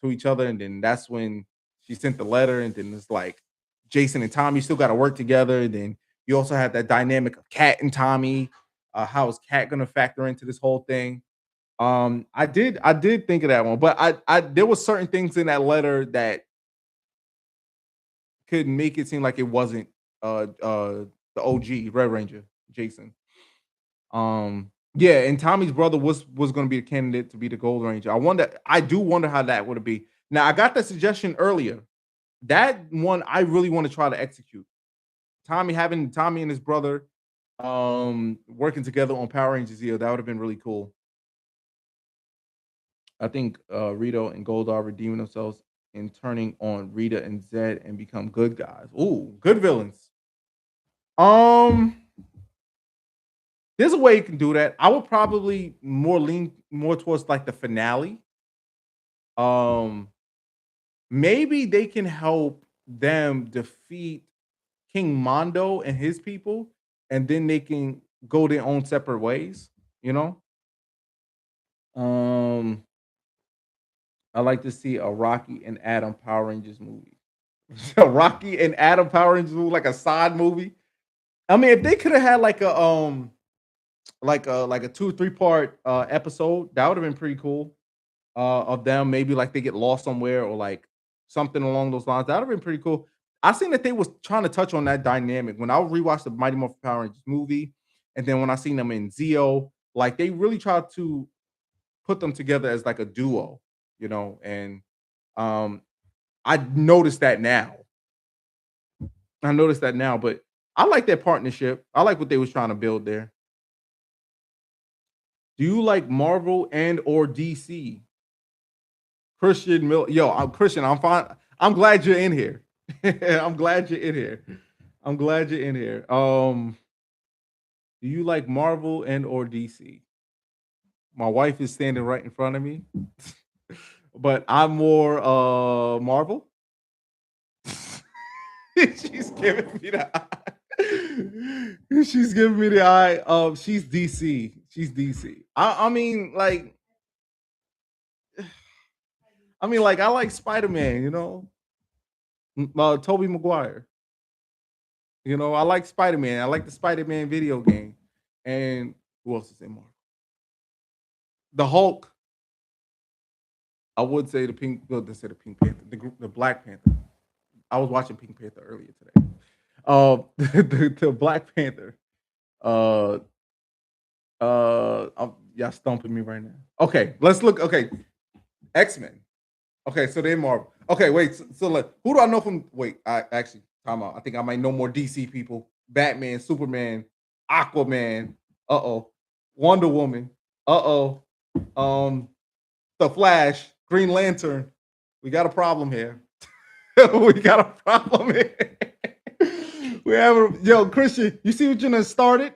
A: to each other, and then that's when she sent the letter, and then it's like Jason and Tommy still got to work together, and then you also have that dynamic of Kat and Tommy. How is Kat going to factor into this whole thing? I did think of that one, but I there was certain things in that letter that could make it seem like it wasn't the OG Red Ranger Jason. Yeah, and Tommy's brother was going to be a candidate to be the Gold Ranger. I do wonder how that would be. Now I got that suggestion earlier. That one I really want to try to execute. Having Tommy and his brother working together on Power Rangers here, that would have been really cool. I think Rito and Goldar redeeming themselves and turning on Rita and Zed and become good guys. Ooh, good villains. Um, there's a way you can do that. I would probably lean more towards like the finale. Um, maybe they can help them defeat King Mondo and his people, and then they can go their own separate ways. You know. Um, I like to see a Rocky and Adam Power Rangers movie. A Rocky and Adam Power Rangers movie, like a side movie. I mean, if they could have had like a 2 or 3 part episode, that would have been pretty cool. Of them, maybe like they get lost somewhere or like something along those lines. That would have been pretty cool. I seen that they was trying to touch on that dynamic when I rewatched the Mighty Morphin Power Rangers movie, and then when I seen them in Zeo. Like they really tried to put them together as like a duo, and um I noticed that now. I noticed that now, but I like their partnership. I like what they was trying to build there. Do you like Marvel and or DC? Christian Mill. Yo, I'm Christian. I'm fine. I'm glad you're in here. I'm glad you're in here. I'm glad you're in here. Do you like Marvel and or DC? My wife is standing right in front of me, but I'm more Marvel. She's giving me the eye. She's giving me the eye. She's DC. She's DC. I like Spider Man. Toby Maguire. I like Spider Man. I like the Spider Man video game. And who else is in Marvel? The Hulk. I would say the Pink. Well, they said the Pink Panther. The Black Panther. I was watching Pink Panther earlier today. The Black Panther. Uh, y'all stumping me right now. Okay, let's look. Okay, X Men. Okay, so they're Marvel. Okay, wait. Who do I know from? Wait, I actually time out. I think I might know more DC people. Batman, Superman, Aquaman. Uh-oh. Wonder Woman. Uh-oh. Um, The Flash, Green Lantern. We got a problem here. We got a problem here. We have yo, Christian, you see what you done started?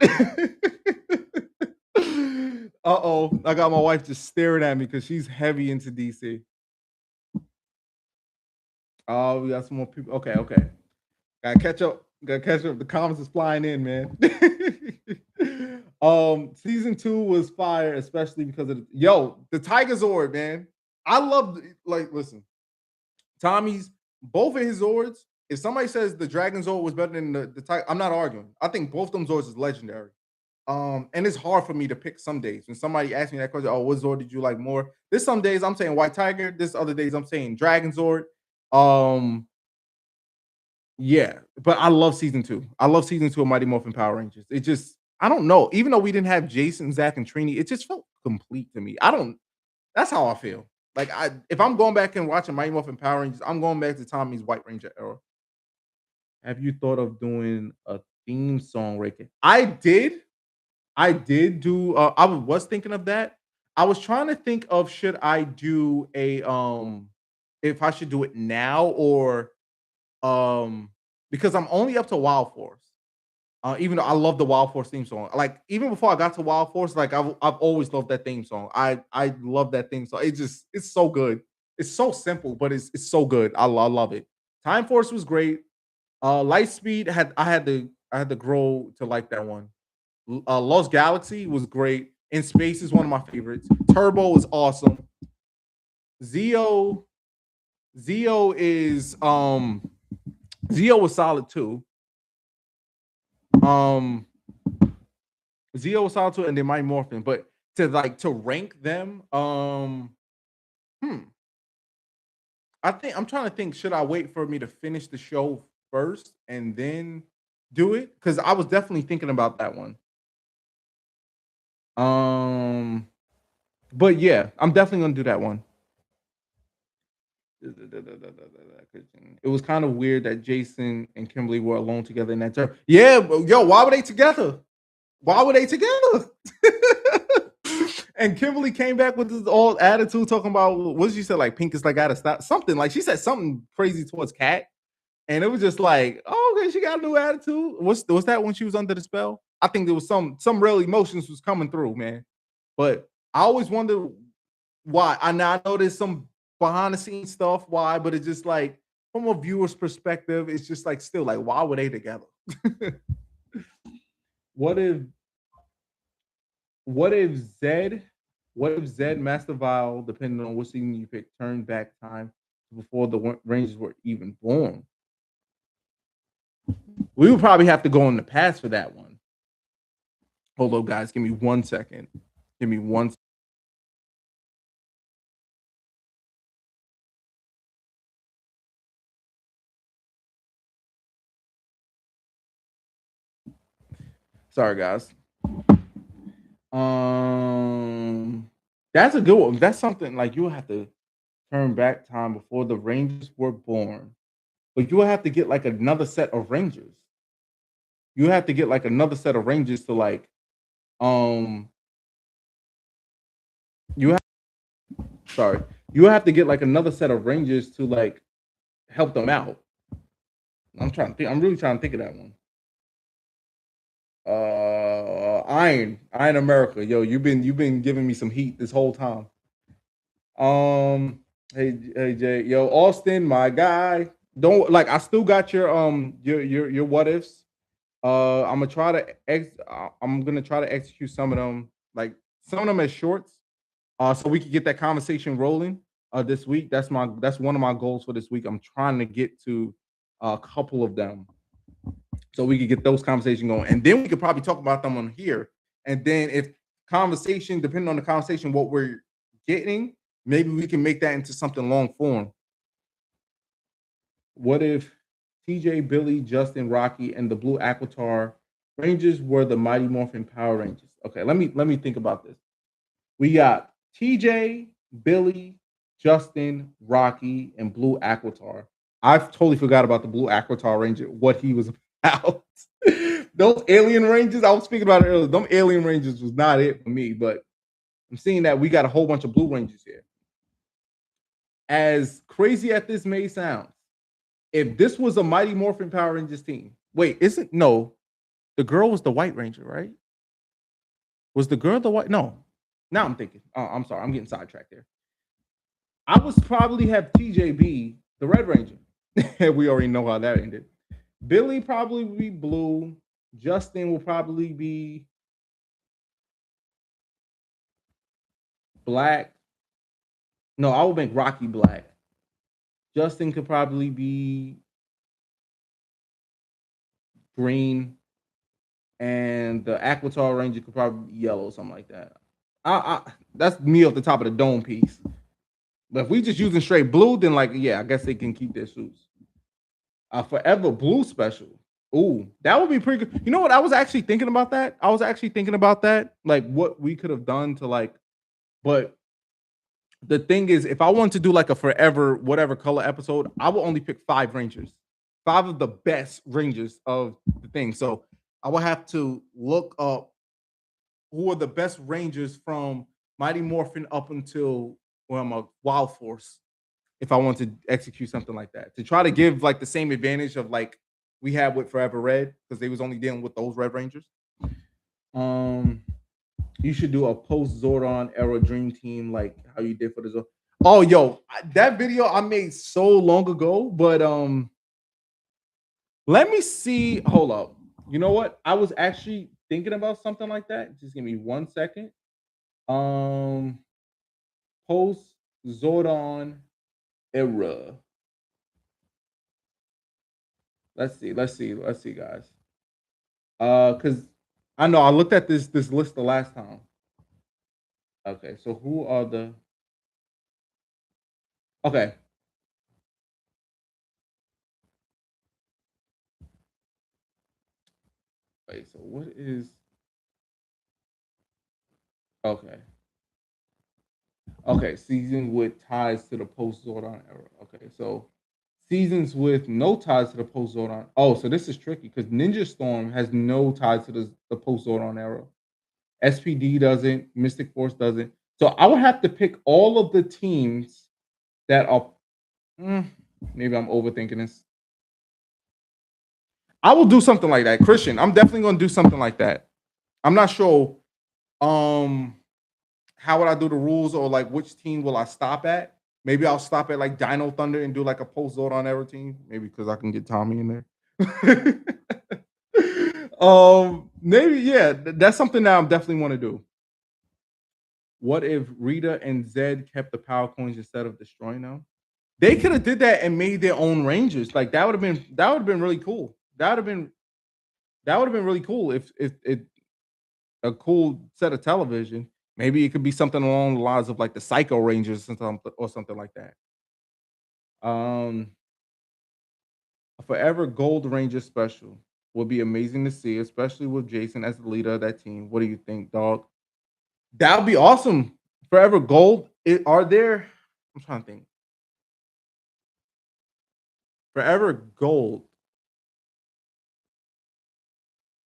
A: Uh-oh. I got my wife just staring at me because she's heavy into DC. Oh, we got some more people. Okay, okay. Gotta catch up. Gotta catch up. The comments is flying in, man. Season 2 was fire, especially because of the Tiger Zord, man. I love listen, Tommy's both of his Zords. If somebody says the Dragon Zord was better than the Tiger, I'm not arguing. I think both them Zords is legendary. And it's hard for me to pick some days. When somebody asks me that question, oh, what Zord did you like more? There's some days I'm saying White Tiger. There's other days I'm saying Dragon Zord. Um, yeah, but I love season 2. I love season 2 of Mighty Morphin Power Rangers. It just I don't know. Even though we didn't have Jason, Zach, and Trini, it just felt complete to me. I don't That's how I feel. Like if I'm going back and watching Mighty Morphin Power Rangers, I'm going back to Tommy's White Ranger era. Have you thought of doing a theme song, Rick? I did. I did do I was thinking of that. I was trying to think of should I do a if I should do it now or um because I'm only up to Wild Force. Even though I love the Wild Force theme song. Like even before I got to Wild Force, like I've always loved that theme song. I love that theme song. It's so good. It's so simple, but it's so good. I love it. Time Force was great. Lightspeed I had to grow to like that one. Lost Galaxy was great. In Space is one of my favorites. Turbo is awesome. Zeo Zeo is Zeo was solid too. Um Zeo was solid too, and then Mighty Morphin. But to rank them, hmm. I think I'm trying to think, should I wait for me to finish the show first and then do it? Because I was definitely thinking about that one. Um, but yeah, I'm definitely gonna do that one. It was kind of weird that Jason and Kimberly were alone together in that term. Yeah, yo, why were they together? Why were they together? And Kimberly came back with this old attitude talking about what did she say? Like Pink is like out of stop something. Like she said something crazy towards Cat. And it was just like, oh, okay, she got a new attitude. Was that when she was under the spell? I think there was some real emotions was coming through, man. But I always wonder why. I know there's some behind the scenes stuff, why, but it's just like from a viewer's perspective, it's just like still like, why were they together? what if what if Zed, what if Zed Master Vile, depending on what season you pick, turned back time before the Rangers were even born? We would probably have to go in the past for that one. Hold up, guys. Give me 1 second. Give me one. Sorry, guys. That's a good one. That's something like you have to turn back time before the Rangers were born. But you will have to get like another set of Rangers. You have to get like another set of Rangers to like um you have sorry. You have to get like another set of Rangers to like help them out. I'm trying to think. I'm really trying to think of that one. Iron America. Yo, you've been giving me some heat this whole time. Um, hey Jay, yo, Austin, my guy. Don't like. I still got your what ifs. I'm gonna try to execute some of them, like some of them as shorts, so we can get that conversation rolling. This week. That's one of my goals for this week. I'm trying to get to a couple of them so we could get those conversations going, and then we could probably talk about them on here. And then if conversation, depending on the conversation, what we're getting, maybe we can make that into something long form. What if TJ, Billy, Justin, Rocky, and the Blue Aquitar Rangers were the Mighty Morphin Power Rangers? Okay, let me think about this. We got TJ, Billy, Justin, Rocky, and Blue Aquitar. I've totally forgot about the Blue Aquitar Ranger, what he was about. Those alien rangers, I was speaking about it earlier. Them alien rangers was not it for me, but I'm seeing that we got a whole bunch of blue rangers here. As crazy as this may sound, if this was a Mighty Morphin Power Rangers team, wait, isn't no, the girl was the White Ranger, right? Was the girl the white? No. Now I'm thinking. Oh, I'm sorry. I'm getting sidetracked there. I would probably have TJB, the Red Ranger. We already know how that ended. Billy probably be blue. Justin will probably be black. No, I would make Rocky black. Justin could probably be green, and the Aquitar Ranger could probably be yellow, something like that. That's me off the top of the dome piece. But if we just using straight blue, then like yeah, I guess they can keep their suits. Forever Blue special. Ooh, that would be pretty good. You know what? I was actually thinking about that. I was actually thinking about that, like what we could have done to like, but the thing is, if I want to do like a forever whatever color episode, I will only pick 5 Rangers, 5 of the best Rangers of the thing. So I will have to look up who are the best Rangers from Mighty Morphin up until I'm a Wild Force if I want to execute something like that. To try to give like the same advantage of like we had with Forever Red, because they was only dealing with those Red Rangers. Um you should do a post Zordon era dream team like how you did for the Zordon. Oh yo, that video I made so long ago, but let me see. Hold up. You know what? I was actually thinking about something like that. Just give me 1 second. Um Post Zordon era. Let's see, guys. Because I know I looked at this list the last time. Okay, so who are the okay? Wait, so what is okay? Okay, seasons with ties to the post Zordon era. Okay, so seasons with no ties to the post Zordon. Oh, so this is tricky because Ninja Storm has no ties to the post Zordon era. SPD doesn't. Mystic Force doesn't. So I would have to pick all of the teams that are. mm, Maybe I'm overthinking this. I will do something like that, Christian. I'm definitely going to do something like that. I'm not sure. Um, how would I do the rules or like which team will I stop at? Maybe I'll stop at like Dino Thunder and do like a post Zordon Era team. Maybe because I can get Tommy in there. Maybe yeah, that's something that I'm definitely want to do. What if Rita and Zed kept the power coins instead of destroying them? They could have did that and made their own Rangers. Like that would have been really cool. That would have been really cool if it a cool set of television. Maybe it could be something along the lines of like the Psycho Rangers or something like that. Um, a Forever Gold Ranger special would be amazing to see, especially with Jason as the leader of that team. What do you think, dog? That would be awesome. Forever Gold. Are there? I'm trying to think. Forever Gold.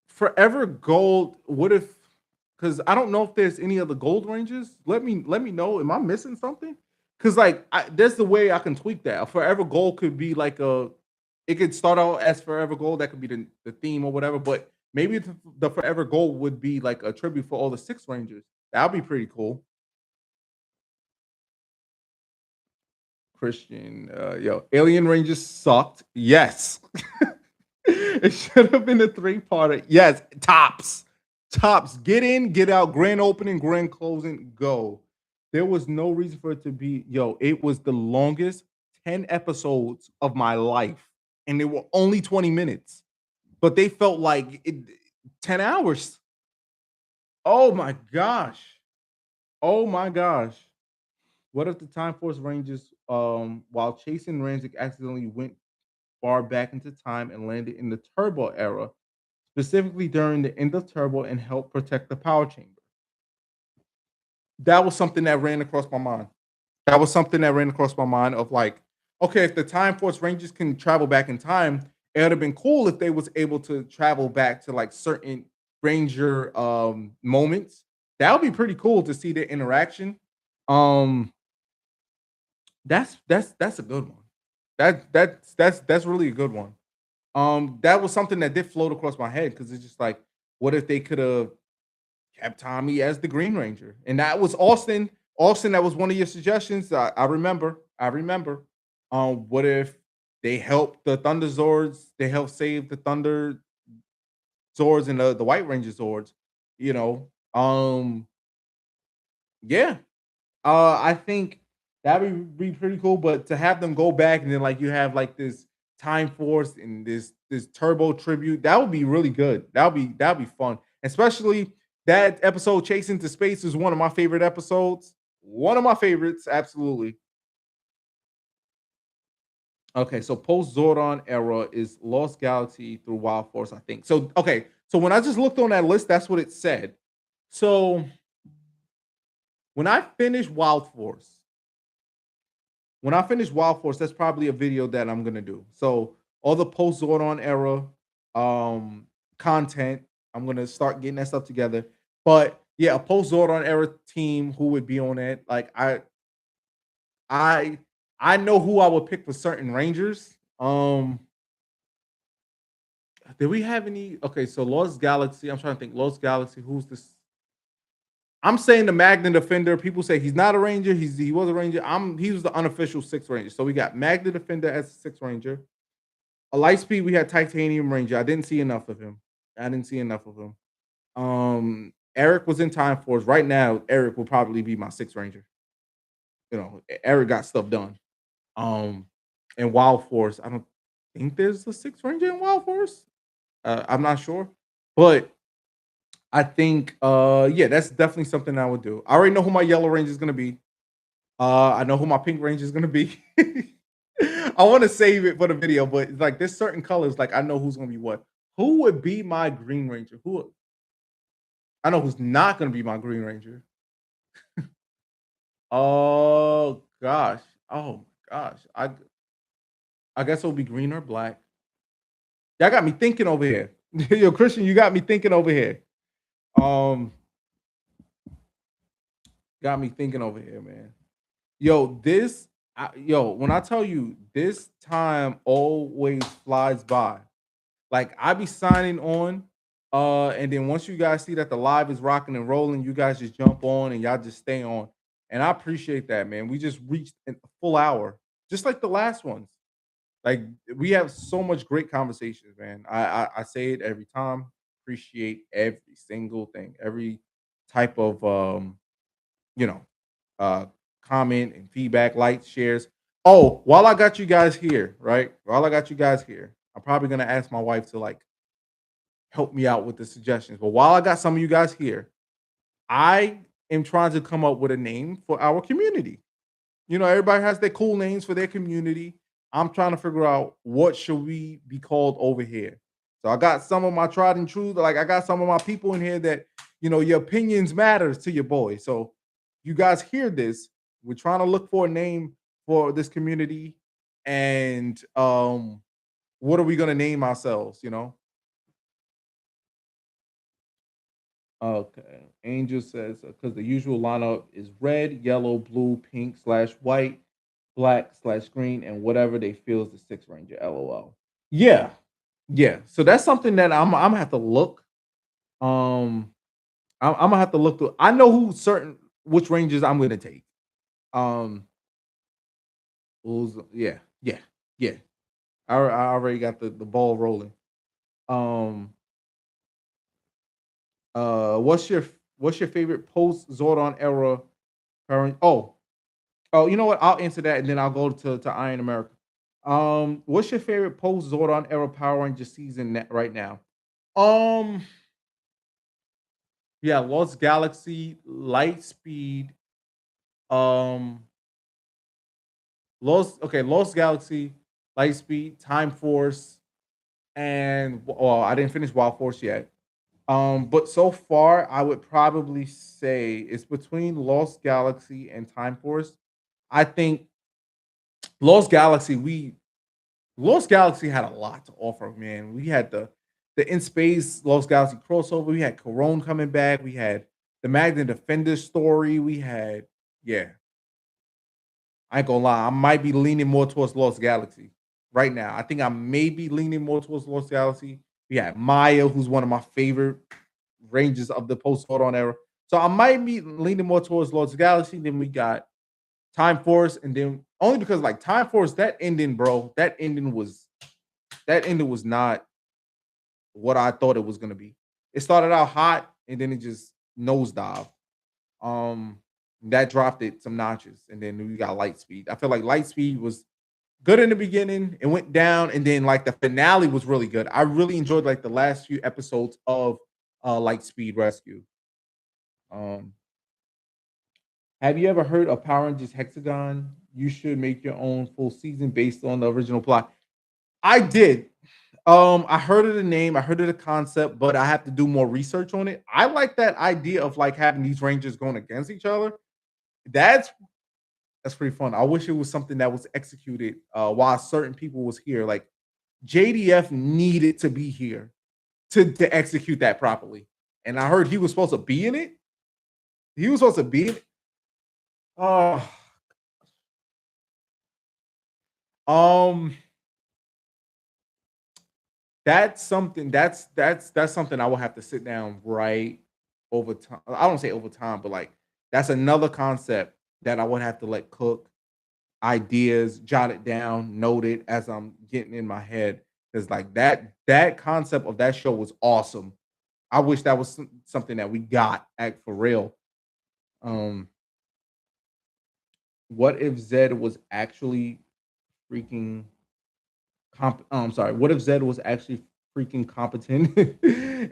A: Forever Gold. What if? Because I don't know if there's any other Gold Rangers. Let me know. Am I missing something? Because there's the way I can tweak that. A Forever Gold could be like a. It could start out as Forever Gold. That could be the theme or whatever. But maybe the Forever Gold would be like a tribute for all the Six Rangers. That'd be pretty cool. Christian, Alien Rangers sucked. Yes. It should have been a three-parter. Yes, tops. Tops. Get in, get out, grand opening, grand closing, go. There was no reason for it to be, it was the longest 10 episodes of my life. And they were only 20 minutes. But they felt like 10 hours. Oh my gosh. Oh my gosh. What if the Time Force Rangers, while chasing Rancic, accidentally went far back into time and landed in the Turbo era, specifically during the end of Turbo, and helped protect the power chamber? That was something that ran across my mind. That was something that ran across my mind of like, okay, if the Time Force Rangers can travel back in time, it would have been cool if they was able to travel back to like certain Ranger moments. That would be pretty cool to see the interaction. Um, that's a good one. That's really a good one. That was something that did float across my head because it's just like, what if they could have kept Tommy as the Green Ranger? And that was Austin. Austin, that was one of your suggestions. I remember. I remember. What if they helped the Thunder Zords? They helped save the Thunder Zords and the White Ranger Zords. You know. Yeah. I think that would be pretty cool, but to have them go back and then like you have like this Time Force and this Turbo tribute, that would be really good. That would be fun. Especially that episode Chase into Space is one of my favorite episodes. One of my favorites, absolutely. Okay, so post Zordon era is Lost Galaxy through Wild Force, I think. So okay, so when I just looked on that list, that's what it said. So when I finish Wild Force, when I finish Wild Force, that's probably a video that I'm gonna do. So all the post Zordon era um content, I'm gonna start getting that stuff together. But yeah, a post Zordon era team who would be on it. Like I I know who I would pick for certain Rangers. Did we have any? Okay, so Lost Galaxy. I'm trying to think. Lost Galaxy. Who's this? I'm saying the Magna Defender. People say he's not a Ranger. He was a Ranger. He was the unofficial Sixth Ranger. So we got Magna Defender as a Sixth Ranger. A Lightspeed, we had Titanium Ranger. I didn't see enough of him. I didn't see enough of him. Eric was in Time Force. Right now, Eric will probably be my Sixth Ranger. Eric got stuff done. Um, and Wild Force, I don't think there's a Sixth Ranger in Wild Force. I'm not sure, but I think yeah, that's definitely something I would do. I already know who my Yellow Ranger is gonna be. I know who my Pink Ranger is gonna be. I want to save it for the video, but it's like there's certain colors, like I know who's gonna be what. Who would be my Green Ranger? Who I know who's not gonna be my Green Ranger. Oh gosh. Oh gosh. I guess it'll be green or black. Y'all got me thinking over here. Yo, Christian, you got me thinking over here. Um, got me thinking over here, man. When I tell you this time always flies by. Like I be signing on, and then once you guys see that the live is rocking and rolling, you guys just jump on and y'all just stay on. And I appreciate that, man. We just reached a full hour, just like the last ones. Like we have so much great conversations, man. I say it every time. Appreciate every single thing, every type of you know, uh comment and feedback, likes, shares. Oh, while I got you guys here, right? While I got you guys here, I'm probably gonna ask my wife to like help me out with the suggestions. But while I got some of you guys here, I am trying to come up with a name for our community. Everybody has their cool names for their community. I'm trying to figure out what should we be called over here. So I got some of my tried and true, like I got some of my people in here that your opinions matters to your boy. So you guys hear this, we're trying to look for a name for this community, and what are we gonna name ourselves? You know? Okay. Angel says because the usual lineup is red, yellow, blue, pink slash white, black slash green, and whatever they feel is the six ranger. LOL. Yeah, yeah. So that's something that I'm gonna have to look. Um, I'm gonna have to look through. I know who certain which ranges I'm gonna take. Um, yeah, yeah, yeah. I already got the ball rolling. Um, what's your favorite post Zordon era current? Oh, you know what? I'll answer that and then I'll go to Iron America. What's your favorite post Zordon era Power Ranger season right now? Um, yeah, Lost Galaxy, Lightspeed, um, Lost Galaxy, Lightspeed, Time Force, and well, I didn't finish Wild Force yet. But so far, I would probably say it's between Lost Galaxy and Time Force. I think Lost Galaxy, we Lost Galaxy had a lot to offer, man. We had the in space Lost Galaxy crossover. We had Corone coming back. We had the Magna Defender story. We had, yeah. I ain't gonna lie. I might be leaning more towards Lost Galaxy right now. I think I may be leaning more towards Lost Galaxy. We had Maya, who's one of my favorite ranges of the post Photon era. So I might be leaning more towards Lost Galaxy. Then we got Time Force, and then only because like Time Force, that ending, bro, that ending was not what I thought it was gonna be. It started out hot and then it just nosedived. Um, that dropped it some notches, and then we got Lightspeed. I feel like Lightspeed was good in the beginning, it went down, and then like the finale was really good. I really enjoyed like the last few episodes of Lightspeed Rescue. Um, have you ever heard of Power Rangers Hexagon? You should make your own full season based on the original plot. I did. I heard of the name, I heard of the concept, but I have to do more research on it. I like that idea of like having these rangers going against each other. That's that's pretty fun. I wish it was something that was executed while certain people was here. Like JDF needed to be here to execute that properly. And I heard he was supposed to be in it. He was supposed to be in it. Oh, um, that's something I will have to sit down right over time. I don't say over time, but like that's another concept that I would have to let cook ideas, jot it down, note it as I'm getting in my head. Because like that concept of that show was awesome. I wish that was something that we got act for real. Um, what if Zed was actually freaking I'm sorry. What if Zed was actually freaking competent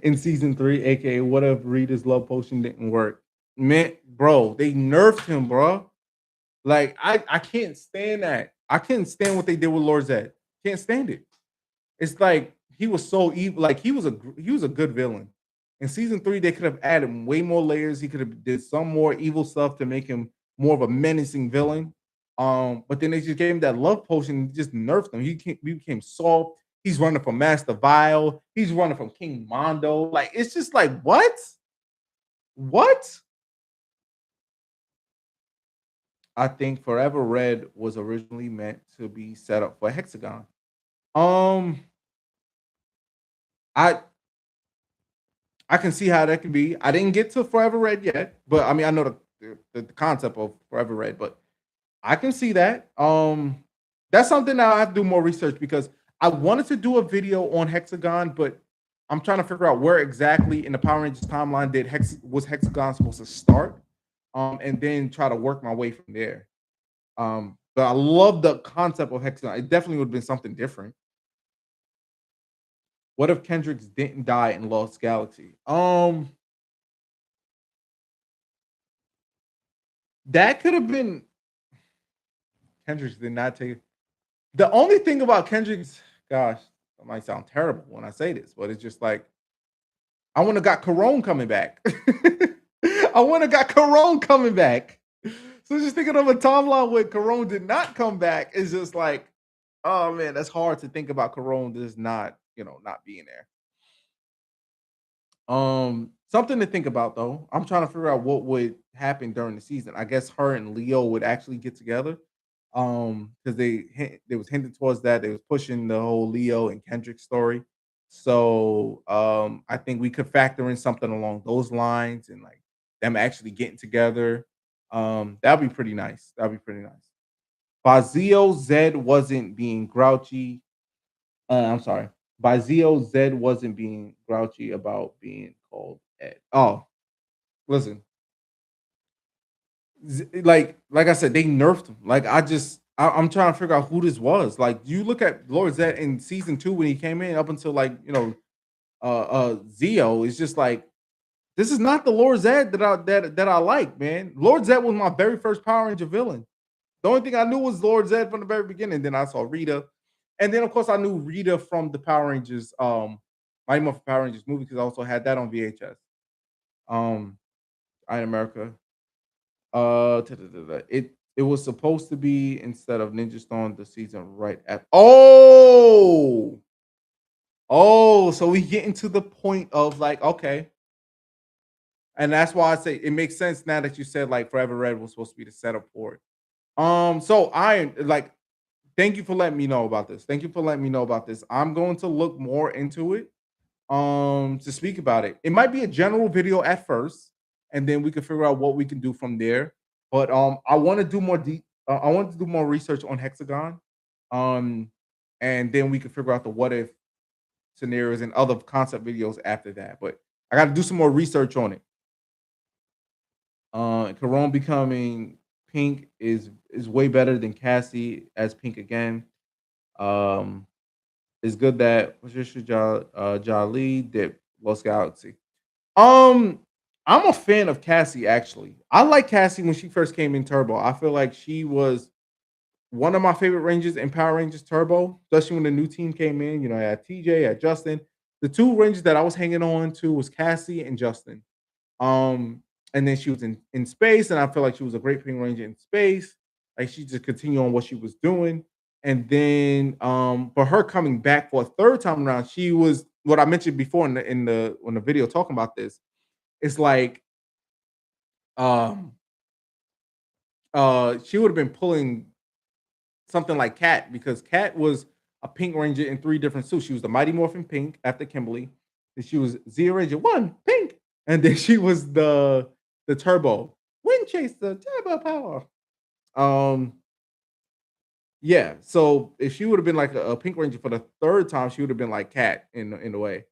A: in season three? AKA, what if Rita's love potion didn't work? Man, bro, they nerfed him, bro. Like I can't stand that. I can't stand what they did with Lord Zed. Can't stand it. It's like he was so evil. Like he was a good villain. In season three, they could have added way more layers. He could have did some more evil stuff to make him more of a menacing villain. But then they just gave him that love potion, and just nerfed him. He became soft. He's running from Master Vile. He's running from King Mondo. Like it's just like what? What? I think Forever Red was originally meant to be set up for Hexagon. Um, I I can see how that can be. I didn't get to Forever Red yet, but I mean I know the concept of Forever Red, but I can see that. That's something that I have to do more research because I wanted to do a video on Hexagon, but I'm trying to figure out where exactly in the Power Rangers timeline was Hexagon supposed to start, and then try to work my way from there. But I love the concept of Hexagon. It definitely would have been something different. What if Kendricks didn't die in Lost Galaxy? That could have been Kendricks did not take. The only thing about Kendricks, gosh, it might sound terrible when I say this, but it's just like I want to got Corone coming back. I want to got Corone coming back. So just thinking of a timeline where Corone did not come back is just like, oh man, that's hard to think about Corone just not, not being there. Something to think about though. I'm trying to figure out what would happen during the season. I guess her and Leo would actually get together. Because they was hinted towards that. They was pushing the whole Leo and Kendrick story. So I think we could factor in something along those lines and like them actually getting together. That'd be pretty nice. That'd be pretty nice. Bazio Zed wasn't being grouchy. I'm sorry. Bazio Zed wasn't being grouchy about being called Ed. Oh, listen, like I said, they nerfed him. Like I'm trying to figure out who this was. Like you look at Lord Zed in season 2 when he came in up until like Zio. It's just like this is not the Lord Zed that I like, man. Lord Zed was my very first Power Ranger villain. The only thing I knew was Lord Zed from the very beginning. Then I saw Rita, and then of course I knew Rita from the Power Rangers, Mighty Morphin Power Rangers movie because I also had that on VHS. Um, I in America. It was supposed to be instead of Ninja Storm the season right at. Oh, so we getting to the point of like okay, and that's why I say it makes sense now that you said like Forever Red was supposed to be the setup for it. So I like thank you for letting me know about this. Thank you for letting me know about this. I'm going to look more into it to speak about it. It might be a general video at first, and then we can figure out what we can do from there. But I want to do more deep. I want to do more research on Hexagon, um, and then we can figure out the what if scenarios and other concept videos after that. But I got to do some more research on it. Carone becoming Pink is way better than Cassie as Pink again. Um, it's good that Patricia Jolie did Lost Galaxy. Um, I'm a fan of Cassie actually. I like Cassie when she first came in Turbo. I feel like she was one of my favorite Rangers in Power Rangers Turbo, especially when the new team came in. I had TJ, I had Justin. The two Rangers that I was hanging on to was Cassie and Justin. Um, and then she was in space, and I feel like she was a great Pink Ranger in space. Like she just continued on what she was doing. And then for her coming back for a third time around, she was what I mentioned before in the when the video talking about this. It's like um she would have been pulling something like Cat because Cat was a Pink Ranger in three different suits. She was the Mighty Morphin Pink after Kimberly. Then she was Zero Ranger One Pink, and then she was the Turbo Wind Chaser Turbo Power. Um, yeah. So if she would have been like a Pink Ranger for the third time, she would have been like Cat in a way.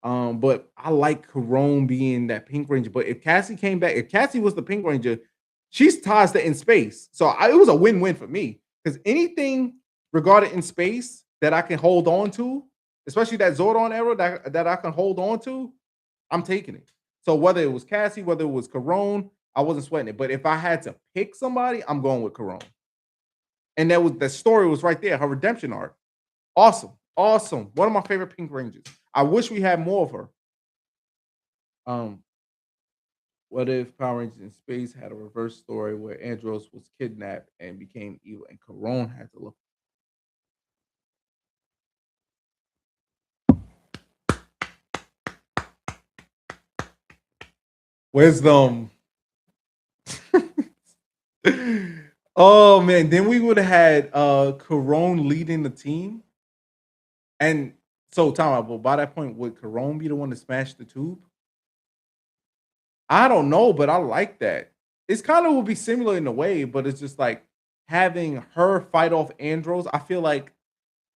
A: But I like Carone being that Pink Ranger. But if Cassie came back, if Cassie was the Pink Ranger, she's ties to in space. So it was a win-win for me because anything regarding in space that I can hold on to, especially that Zordon era that I can hold on to, I'm taking it. So whether it was Cassie, whether it was Carone, I wasn't sweating it. But if I had to pick somebody, I'm going with Carone. And that was the story was right there, her redemption arc. Awesome. Awesome. One of my favorite Pink Rangers. I wish we had more of her. Um, what if Power Rangers in Space had a reverse story where Andros was kidnapped and became evil and Corone had to look? Wisdom. Oh man, then we would have had Corone leading the team. And so time out, but by that point, would Corone be the one to smash the tube? I don't know, but I like that. It's kind of would be similar in a way, but it's just like having her fight off Andros. I feel like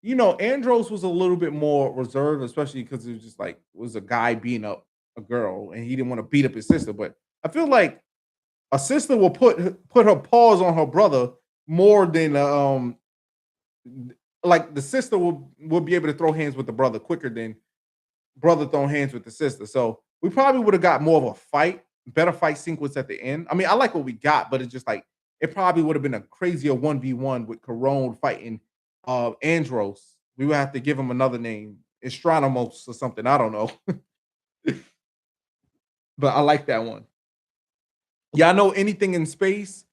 A: Andros was a little bit more reserved, especially because it was just like was a guy beating up a girl, and he didn't want to beat up his sister. But I feel like a sister will put her paws on her brother more than like the sister will be able to throw hands with the brother quicker than brother throwing hands with the sister. So we probably would have got more of a fight, better fight sequence at the end. I mean, I like what we got, but it's just like it probably would have been a crazier 1v1 with Corone fighting Andros. We would have to give him another name, Astronymos or something. I don't know. But I like that one. Y'all know anything in space?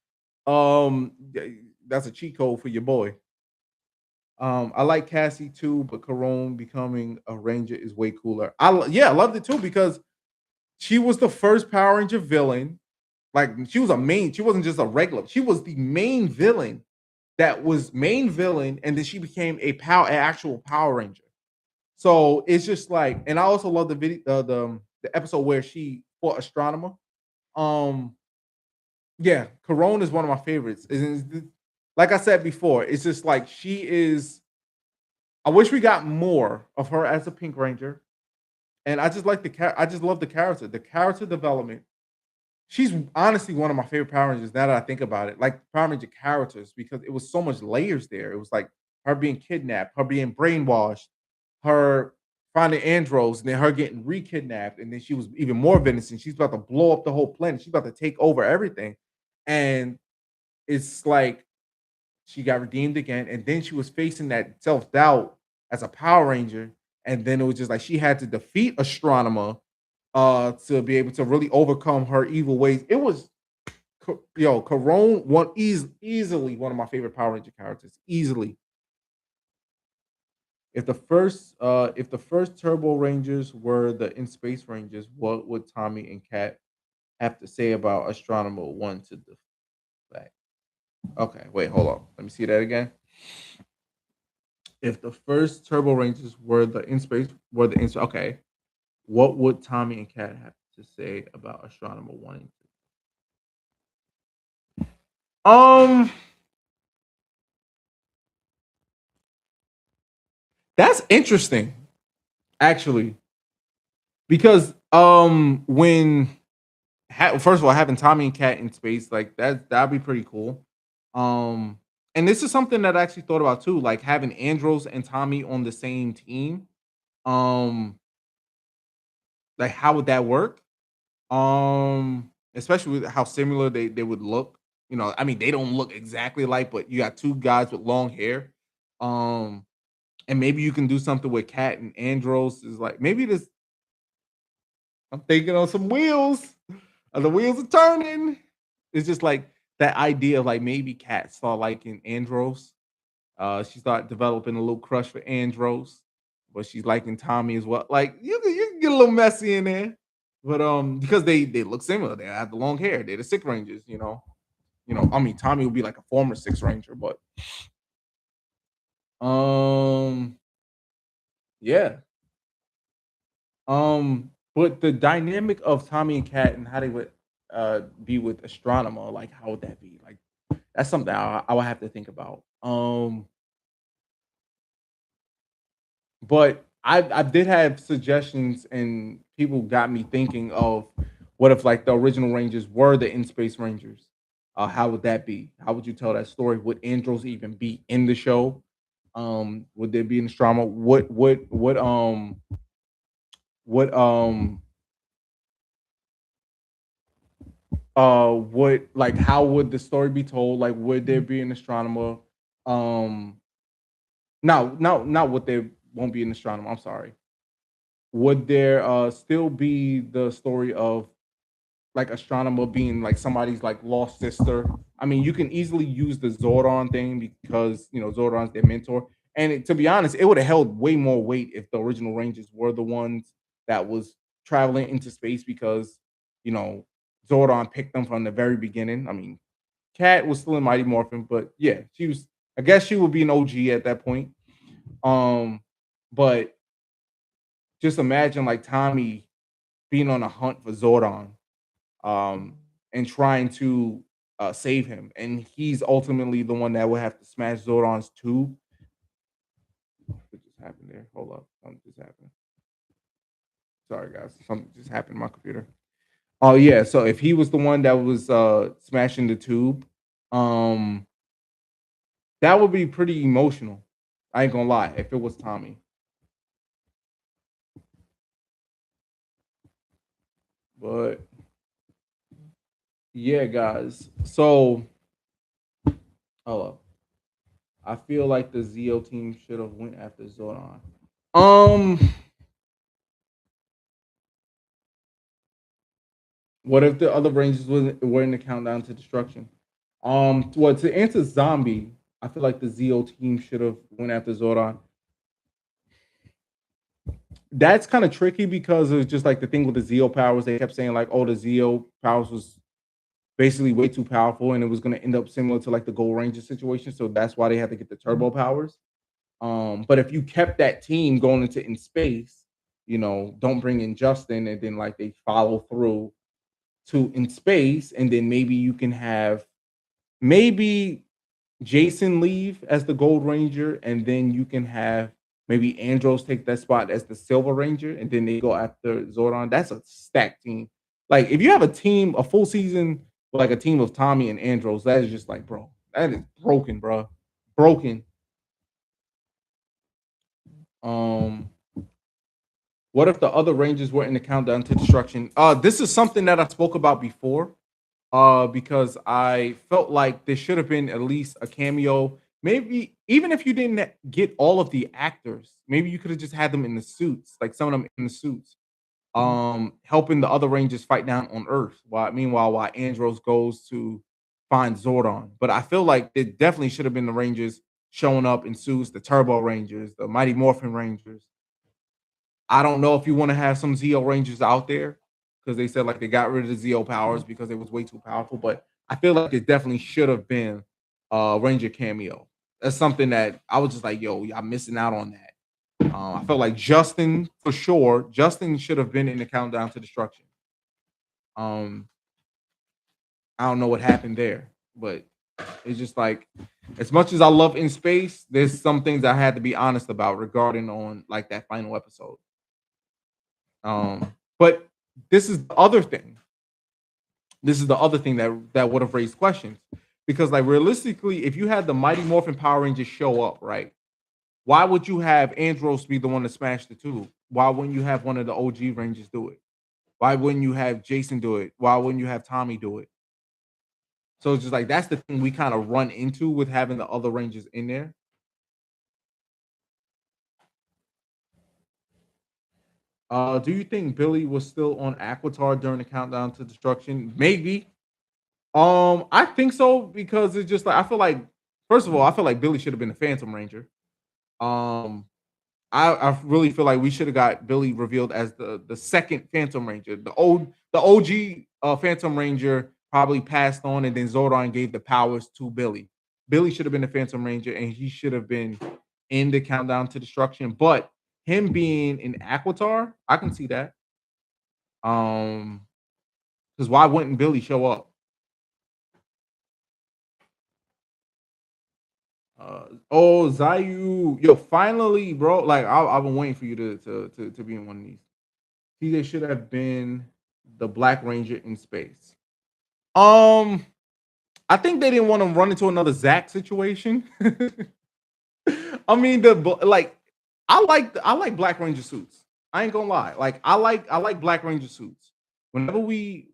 A: That's a cheat code for your boy. I like Cassie too, but Corone becoming a ranger is way cooler. Yeah, I loved it too because she was the first Power Ranger villain. Like she was a main. She wasn't just a regular. She was the main villain that was main villain, and then she became an actual Power Ranger. So it's just like, and I also love the video, the episode where she fought Astronomer. Um, yeah, Corone is one of my favorites. Like I said before, it's just like she is. I wish we got more of her as a Pink Ranger, and I just like I just love the character development. She's honestly one of my favorite Power Rangers now that I think about it, like Power Ranger characters, because it was so much layers there. It was like her being kidnapped, her being brainwashed, her finding Andros, and then her getting re-kidnapped, and then she was even more venison. She's about to blow up the whole planet. She's about to take over everything, and it's like she got redeemed again, and then she was facing that self doubt as a Power Ranger, and then it was just like she had to defeat Astronomer to be able to really overcome her evil ways. It was Corone easily one of my favorite Power Ranger characters. Easily. If the first Turbo Rangers were the In Space Rangers, what would Tommy and Kat have to say about Astronomer one to the fact? Okay, wait, hold on. Let me see that again. If the first Turbo Rangers were okay, what would Tommy and Kat have to say about Astronomer one and two? That's interesting, actually, because when first of all, having Tommy and Kat in space, like that'd be pretty cool. Um, and this is something that I actually thought about too, like having Andros and Tommy on the same team. Um, like how would that work? Especially with how similar they would look. You know, I mean, they don't look exactly like, but you got two guys with long hair. Um, and maybe you can do something with Cat and Andros. Is like maybe this. I'm thinking on some wheels. The wheels are turning. It's just like that idea of like maybe Cat saw like in Andros. She started developing a little crush for Andros, but she's liking Tommy as well. Like you can get a little messy in there, but because they look similar. They have the long hair. They're the Six Rangers. I mean Tommy would be like a former Six Ranger, but um yeah. But the dynamic of Tommy and Kat and how they would be with Astronomer, like how would that be? Like that's something I would have to think about. But I did have suggestions and people got me thinking of what if like the original Rangers were the in space Rangers? How would that be? How would you tell that story? Would Andros even be in the show? Would there be an Astronomer? What like how would the story be told? Like would there be an Astronomer? Um not what there won't be an Astronomer. I'm sorry. Would there still be the story of like Astronomer being like somebody's like lost sister? I mean, you can easily use the Zordon thing because Zordon's their mentor. And to be honest, it would have held way more weight if the original Rangers were the ones that was traveling into space because you know Zordon picked them from the very beginning. I mean, Cat was still in Mighty Morphin, but yeah, she was. I guess she would be an OG at that point. Um, but just imagine like Tommy being on a hunt for Zordon, and trying to save him, and he's ultimately the one that will have to smash Zordon's tube. What just happened there? Hold up, something just happened. Sorry, guys, something just happened to my computer. Oh yeah, so if he was the one that was smashing the tube, um, that would be pretty emotional. I ain't gonna lie. If it was Tommy, but yeah, guys. So, hello. I feel like the Zeo team should have went after Zordon. Um, what if the other Rangers were in the countdown to destruction? Well, to answer Zombie, I feel like the Zeo team should have went after Zordon. That's kind of tricky because it's just like the thing with the Zeo powers. They kept saying like, "Oh, the Zeo powers was basically way too powerful, and it was going to end up similar to like the Gold Ranger situation." So that's why they had to get the turbo powers. But if you kept that team going into in space, don't bring in Justin, and then like they follow through to in space, and then maybe you can have maybe Jason leave as the Gold Ranger, and then you can have maybe Andros take that spot as the Silver Ranger, and then they go after Zordon. That's a stacked team. Like if you have a team, a full season, like a team of Tommy and Andros, that is just like, bro, that is broken, bro, broken. Um, what if the other Rangers were in the countdown to destruction? This is something that I spoke about before. Because I felt like there should have been at least a cameo. Maybe even if you didn't get all of the actors, maybe you could have just had them in the suits, like some of them in the suits, helping the other Rangers fight down on Earth. While Andros goes to find Zordon. But I feel like it definitely should have been the Rangers showing up in suits, the Turbo Rangers, the Mighty Morphin Rangers. I don't know if you want to have some Zeo Rangers out there because they said like they got rid of the Zeo powers because it was way too powerful. But I feel like it definitely should have been a Ranger cameo. That's something that I was just like, yo, y'all missing out on that. I felt like Justin for sure. Justin should have been in the countdown to destruction. Um, I don't know what happened there, but it's just like as much as I love in space, there's some things I had to be honest about regarding on like that final episode. But this is the other thing. This is the other thing that would have raised questions because, like, realistically, if you had the Mighty Morphin Power Rangers show up, right? Why would you have Andros be the one to smash the tube? Why wouldn't you have one of the OG Rangers do it? Why wouldn't you have Jason do it? Why wouldn't you have Tommy do it? So it's just like that's the thing we kind of run into with having the other Rangers in there. Do you think Billy was still on Aquitar during the countdown to destruction? Maybe. I think so because it's just like I feel like first of all, I feel like Billy should have been the Phantom Ranger. Um, I really feel like we should have got Billy revealed as the second Phantom Ranger. The OG Phantom Ranger probably passed on, and then Zordon gave the powers to Billy. Billy should have been the Phantom Ranger, and he should have been in the countdown to destruction. But him being in Aquitar, I can see that. Because why wouldn't Billy show up? Oh, Zayu, yo, finally, bro. Like I've been waiting for you to be in one of these. TJ should have been the Black Ranger in space. Um, I think they didn't want to run into another Zack situation. I mean, like I like Black Ranger suits. I ain't gonna lie. Like I like Black Ranger suits. Whenever we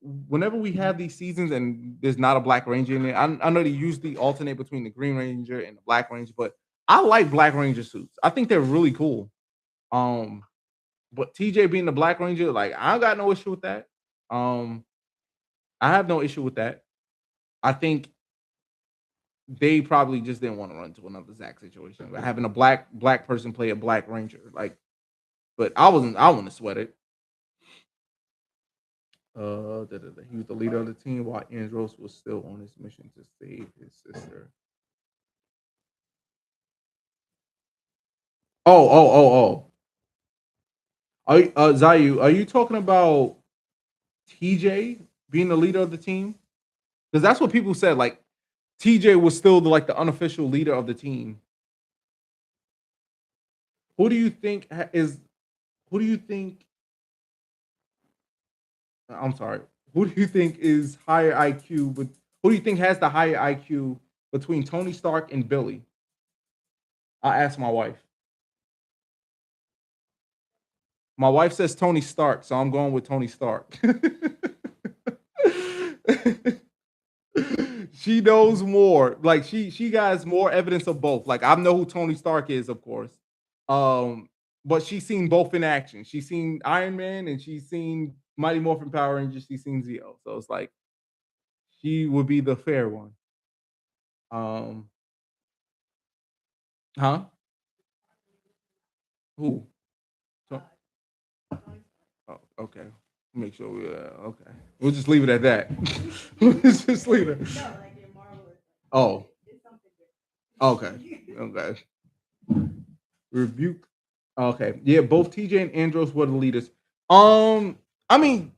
A: have these seasons and there's not a Black Ranger in it, I know they usually alternate between the Green Ranger and the Black Ranger, but I like Black Ranger suits. I think they're really cool. Um, but TJ being the Black Ranger, like I got no issue with that. Um, I have no issue with that. I think they probably just didn't want to run into another Zack situation. But having a black person play a Black Ranger, like, but I wouldn't sweat it. He was the leader of the team while Andros was still on his mission to save his sister. Oh. Zayu, are you talking about TJ being the leader of the team? Because that's what people said. Like TJ was still like the unofficial leader of the team. Who do you think is? Who do you think? I'm sorry. Who do you think is higher IQ? But who do you think has the higher IQ between Tony Stark and Billy? I asked my wife. My wife says Tony Stark, so I'm going with Tony Stark. She knows more. Like she has more evidence of both. Like I know who Tony Stark is, of course. Um, but she's seen both in action. She's seen Iron Man and she's seen Mighty Morphin Power Rangers. She's seen Zeo. So it's like she would be the fair one. Um, huh? Who? So, oh, okay. Make sure we. Okay. We'll just leave it at that. We'll just leave it. Oh. Okay. Okay. Rebuke. Okay. Yeah. Both TJ and Andros were the leaders. I mean,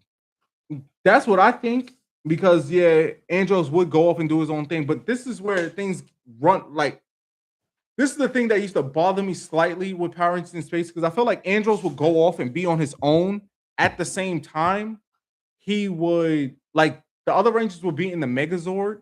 A: that's what I think because yeah, Andros would go off and do his own thing, but this is where things run like this is the thing that used to bother me slightly with Power Rangers in Space because I felt like Andros would go off and be on his own at the same time. He would like the other Rangers would be in the Megazord,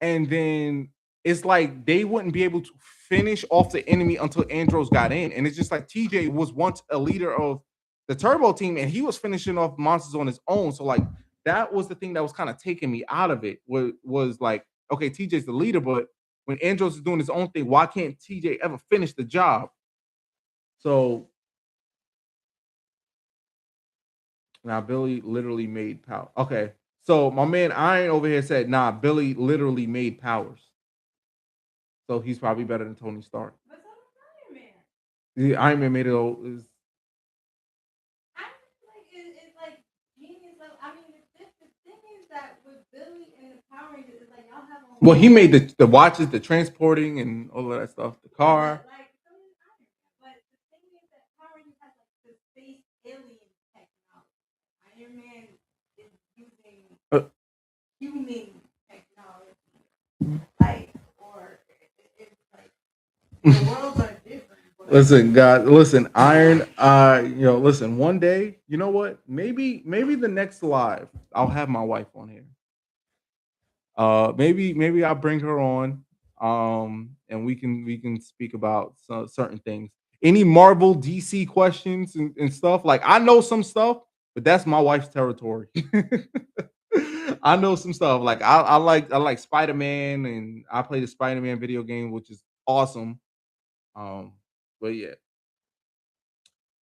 A: and then it's like they wouldn't be able to finish off the enemy until Andros got in. And it's just like TJ was once a leader of the Turbo team, and he was finishing off monsters on his own. So like that was the thing that was kind of taking me out of it. Was like, okay, TJ's the leader, but when Andros is doing his own thing, why can't TJ ever finish the job? So now Billy literally made power. Okay. So my man Iron over here said, nah, Billy literally made powers. So he's probably better than Tony Stark. The Iron Man made it all is well, he made the watches, the transporting and all of that stuff, the car. Uh, listen, God, listen, Iron, listen, one day, you know what? Maybe the next live, I'll have my wife on here. Maybe I'll bring her on, and we can speak about certain things. Any Marvel, DC questions and stuff. Like I know some stuff, but that's my wife's territory. I know some stuff. Like I like Spider Man, and I play the Spider Man video game, which is awesome. Um, but yeah.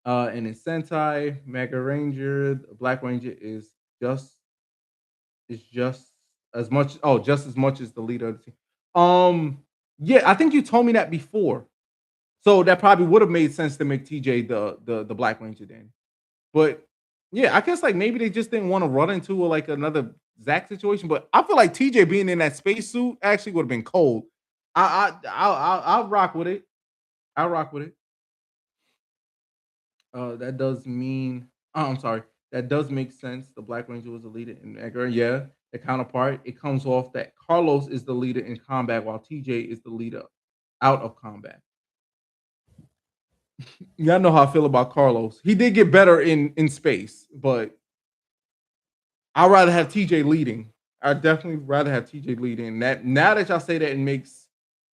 A: And in Sentai, Mega Ranger, the Black Ranger just just as much just as much as the leader of the team. Yeah, I think you told me that before. So that probably would have made sense to make TJ the Black Ranger then. But yeah, I guess like maybe they just didn't want to run into like another Zack situation. But I feel like TJ being in that spacesuit actually would have been cold. I'll rock with it. I'll rock with it. That does mean. Oh, I'm sorry. That does make sense. The Black Ranger was the leader in Edgar. Yeah, the counterpart. It comes off that Carlos is the leader in combat, while TJ is the leader out of combat. Yeah, I know how I feel about Carlos. He did get better in space, but I'd rather have TJ leading. I'd definitely rather have TJ leading. That now that y'all say that, it makes.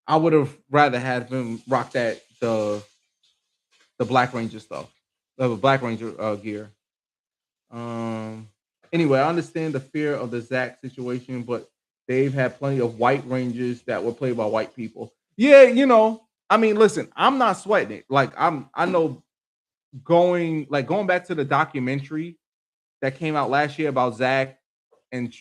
A: I would have rather had him rock the Black Ranger stuff, the Black Ranger gear. Um. Anyway, I understand the fear of the Zack situation, but they've had plenty of white Rangers that were played by white people. Yeah, I mean, listen, I'm not sweating it. Like I know going back to the documentary that came out last year about Zach and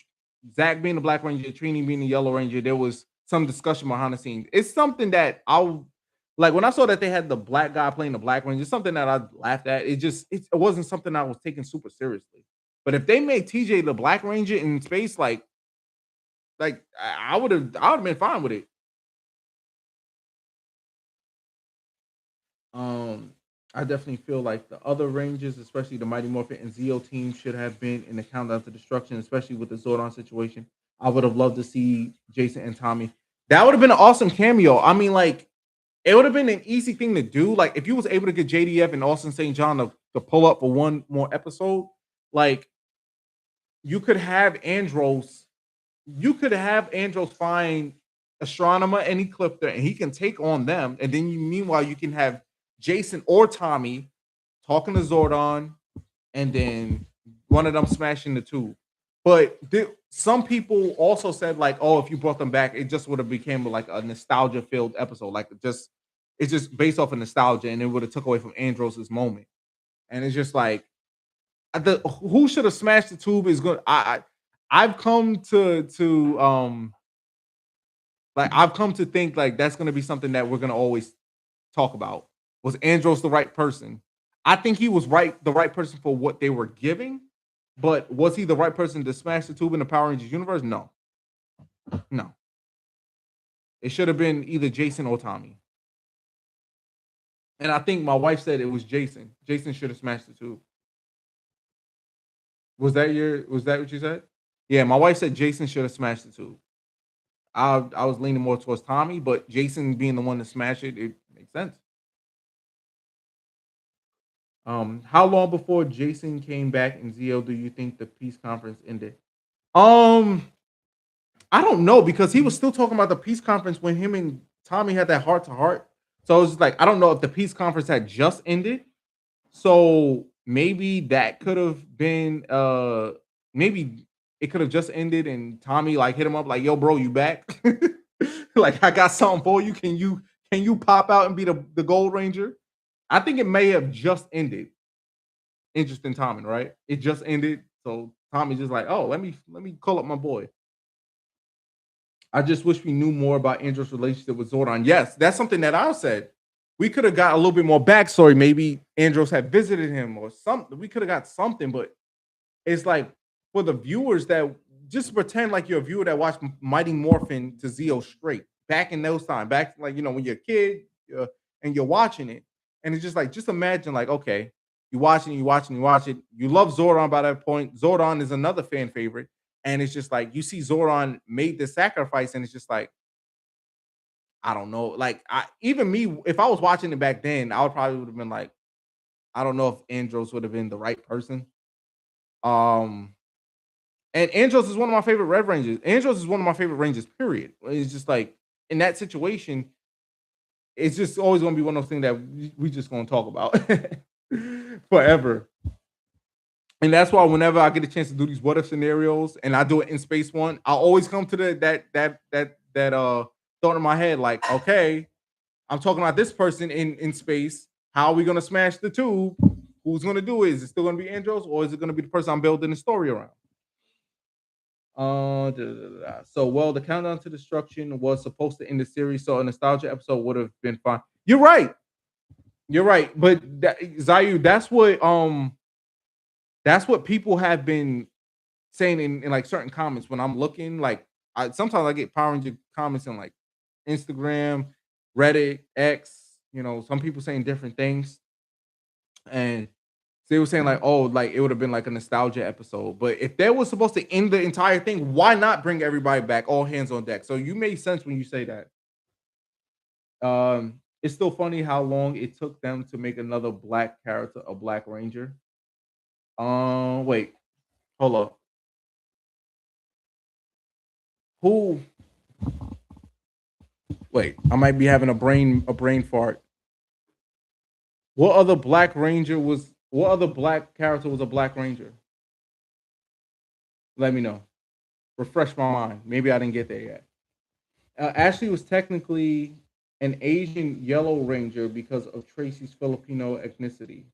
A: Zach being the Black Ranger, Trini being the Yellow Ranger, there was some discussion behind the scenes. It's something that I'll like when I saw that they had the black guy playing the Black Ranger, it's something that I laughed at. It wasn't something I was taking super seriously. But if they made TJ the Black Ranger in space, like I would have been fine with it. Um, I definitely feel like the other Rangers, especially the Mighty Morphin and Zeo team, should have been in the Countdown to Destruction, especially with the Zordon situation. I would have loved to see Jason and Tommy. That would have been an awesome cameo. I mean, like, it would have been an easy thing to do. Like, if you was able to get JDF and Austin St. John to pull up for one more episode, like, you could have Andros, find Astronomer and Ecliptor, and he can take on them. And then meanwhile, you can have Jason or Tommy talking to Zordon, and then one of them smashing the tube. But some people also said like, oh, if you brought them back, it just would have became like a nostalgia filled episode. Like it's just based off of nostalgia, and it would have took away from Andros's moment. And it's just like the who should have smashed the tube is good. I've come to Like I've come to think like that's gonna be something that we're gonna always talk about. Was Andros the right person? I think he was the right person for what they were giving, but was he the right person to smash the tube in the Power Rangers universe? No, no. It should have been either Jason or Tommy. And I think my wife said it was Jason. Jason should have smashed the tube. Was that what you said? Yeah, my wife said Jason should have smashed the tube. I was leaning more towards Tommy, but Jason being the one to smash it, it makes sense. How long before Jason came back in ZL do you think the peace conference ended? Um, I don't know because he was still talking about the peace conference when him and Tommy had that heart to heart. So it's like I don't know if the peace conference had just ended. So maybe that could have been maybe it could have just ended and Tommy like hit him up like, yo, bro, you back? Like I got something for you. Can you pop out and be the Gold Ranger? I think it may have just ended. Interesting timing, right? It just ended. So Tommy's just like, oh, let me call up my boy. I just wish we knew more about Andrew's relationship with Zordon. Yes, that's something that I said. We could have got a little bit more backstory. Maybe Andros had visited him or something. We could have got something, but it's like for the viewers that just pretend like you're a viewer that watched Mighty Morphin to Zeo straight back in those times, back like when you're a kid and you're watching it, and it's just like just imagine like okay, you watch it. You love Zordon by that point. Zordon is another fan favorite, and it's just like you see Zordon made the sacrifice, and it's just like I don't know. Like I even me, if I was watching it back then, I would probably would have been like, I don't know if Andros would have been the right person. Um, and Andros is one of my favorite Red Rangers. Andros is one of my favorite Rangers. Period. It's just like in that situation, it's just always gonna be one of those things that we just gonna talk about forever. And that's why whenever I get a chance to do these what if scenarios and I do it in Space One, I always come to the that thought in my head like, okay, I'm talking about this person in space. How are we gonna smash the tube? Who's gonna do it? Is it still gonna be Andros or is it gonna be the person I'm building the story around? So well, the countdown to destruction was supposed to end the series, so a nostalgia episode would have been fine. You're right. You're right. But Zayu, that's what people have been saying in like certain comments when I'm looking. Like sometimes I get Power Ranger comments in like Instagram, Reddit, X, some people saying different things. And they were saying like, oh, like it would have been like a nostalgia episode. But if they was supposed to end the entire thing, why not bring everybody back, all hands on deck? So you made sense when you say that. It's still funny how long it took them to make another black character, a Black Ranger. Wait, hold up. Who? Wait, I might be having a brain fart. What other black character was a Black Ranger? Let me know. Refresh my mind. Maybe I didn't get there yet. Ashley was technically an Asian Yellow Ranger because of Tracy's Filipino ethnicity.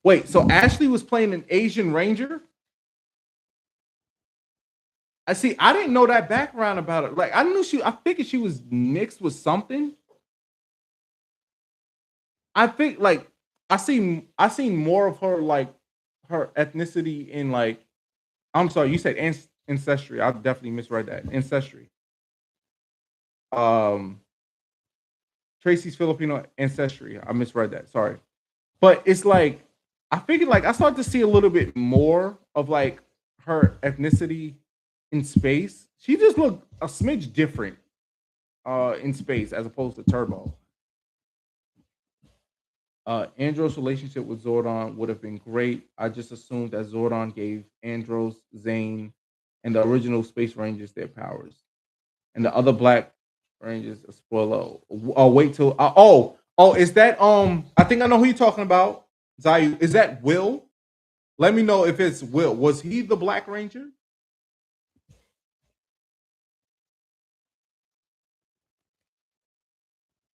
A: Wait, so Ashley was playing an Asian Ranger? I see. I didn't know that background about it. Like I figured she was mixed with something. I think like I seen more of her like her ethnicity in like I'm sorry, you said ancestry. I definitely misread that. Ancestry. Um Tracy's Filipino ancestry. I misread that. Sorry. But it's like I figured like I started to see a little bit more of like her ethnicity in space. She just looked a smidge different in space as opposed to Turbo. Andros' relationship with Zordon would have been great. I just assumed that Zordon gave Andros, Zane, and the original Space Rangers their powers, and the other Black Rangers a spoiler. Oh, wait till is that I think I know who you're talking about. Zayu, is that Will? Let me know if it's Will. Was he the Black Ranger?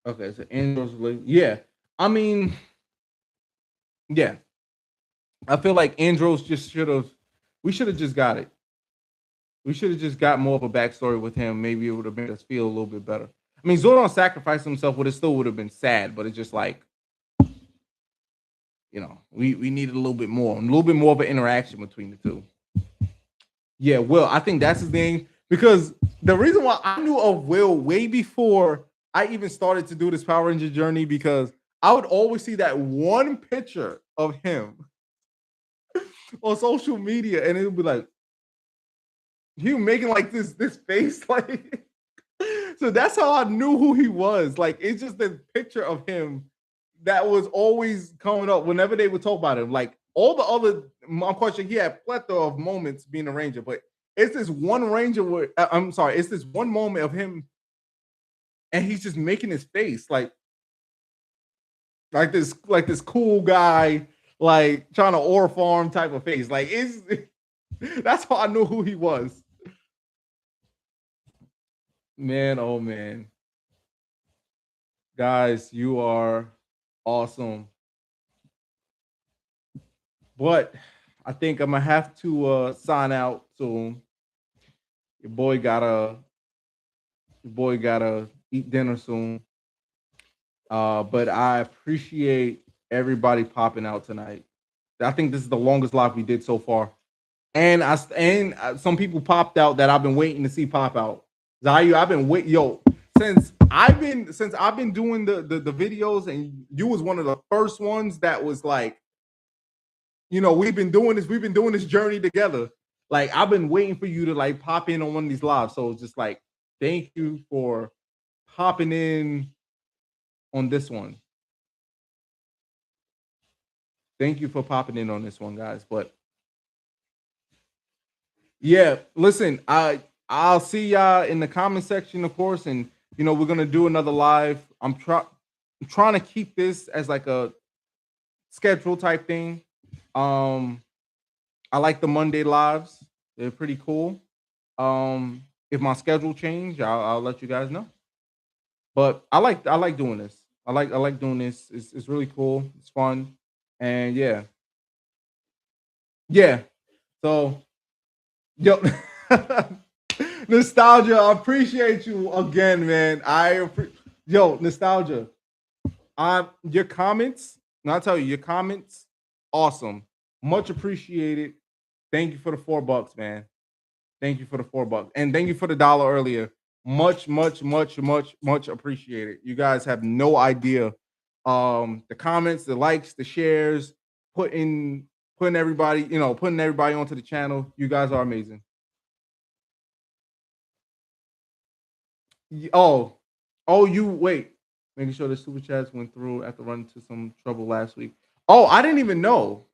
A: Okay, so Andros, yeah. I mean, yeah. I feel like Andros just should have. We should have just got it. We should have just got more of a backstory with him. Maybe it would have made us feel a little bit better. I mean, Zordon sacrificed himself, but it still would have been sad. But it's just like, we needed a little bit more of an interaction between the two. Yeah, Will. I think that's his name because the reason why I knew of Will way before I even started to do this Power Ranger journey because I would always see that one picture of him on social media, and it would be like he was making like this face, like so that's how I knew who he was. Like it's just the picture of him that was always coming up whenever they would talk about him. Like all the other, I'm quite sure he had plethora of moments being a ranger, but it's this one ranger where I'm sorry, it's this one moment of him, and he's just making his face like this cool guy, like trying to ore farm type of face. Like it's that's how I knew who he was. Man, oh man. Guys, you are awesome. But I think I'm gonna have to sign out soon. Your boy gotta eat dinner soon. But I appreciate everybody popping out tonight. I think this is the longest live we did so far. And some people popped out that I've been waiting to see pop out. Zayu, I've been waiting, since I've been doing the videos, and you was one of the first ones that was like, we've been doing this journey together. Like I've been waiting for you to like pop in on one of these lives. So it's just like, thank you for popping in on this one. Thank you for popping in on this one, guys. But yeah, listen, I'll see y'all in the comment section, of course, and we're gonna do another live. I'm trying to keep this as like a schedule type thing. I like the Monday lives; they're pretty cool. If my schedule change, I'll let you guys know. But I like doing this. I like doing this. It's really cool. It's fun, and yeah. So yo, nostalgia. I appreciate you again, man. Nostalgia. Your comments. And I'll tell you, your comments, awesome. Much appreciated. Thank you for the $4, man. Thank you for the $4, and thank you for the dollar earlier. Much, much, much, much, much appreciated. You guys have no idea. The comments, the likes, the shares, putting everybody, putting everybody onto the channel. You guys are amazing. You wait. Making sure the super chats went through after running into some trouble last week. Oh, I didn't even know.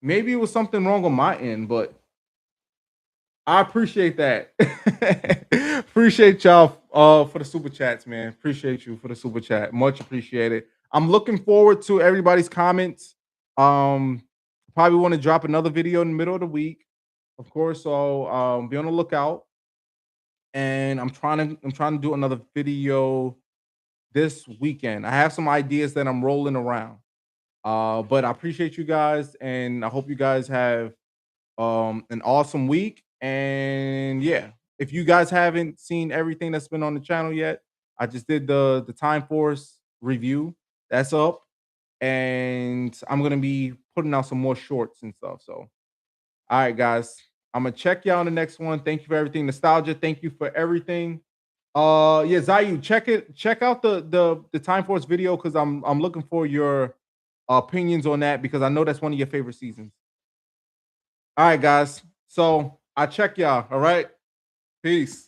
A: Maybe it was something wrong on my end, but I appreciate that. Appreciate y'all for the super chats, man. Appreciate you for the super chat. Much appreciated. I'm looking forward to everybody's comments. Um, Probably want to drop another video in the middle of the week, of course. So be on the lookout. And I'm trying to do another video this weekend. I have some ideas that I'm rolling around. But I appreciate you guys, and I hope you guys have an awesome week. And yeah, if you guys haven't seen everything that's been on the channel yet, I just did the Time Force review. That's up, and I'm gonna be putting out some more shorts and stuff. So, all right, guys, I'm gonna check y'all on the next one. Thank you for everything, nostalgia. Thank you for everything. Yeah, Zayu, check out the Time Force video because I'm looking for your opinions on that because I know that's one of your favorite seasons. All right, guys. So I check y'all. All right. Peace.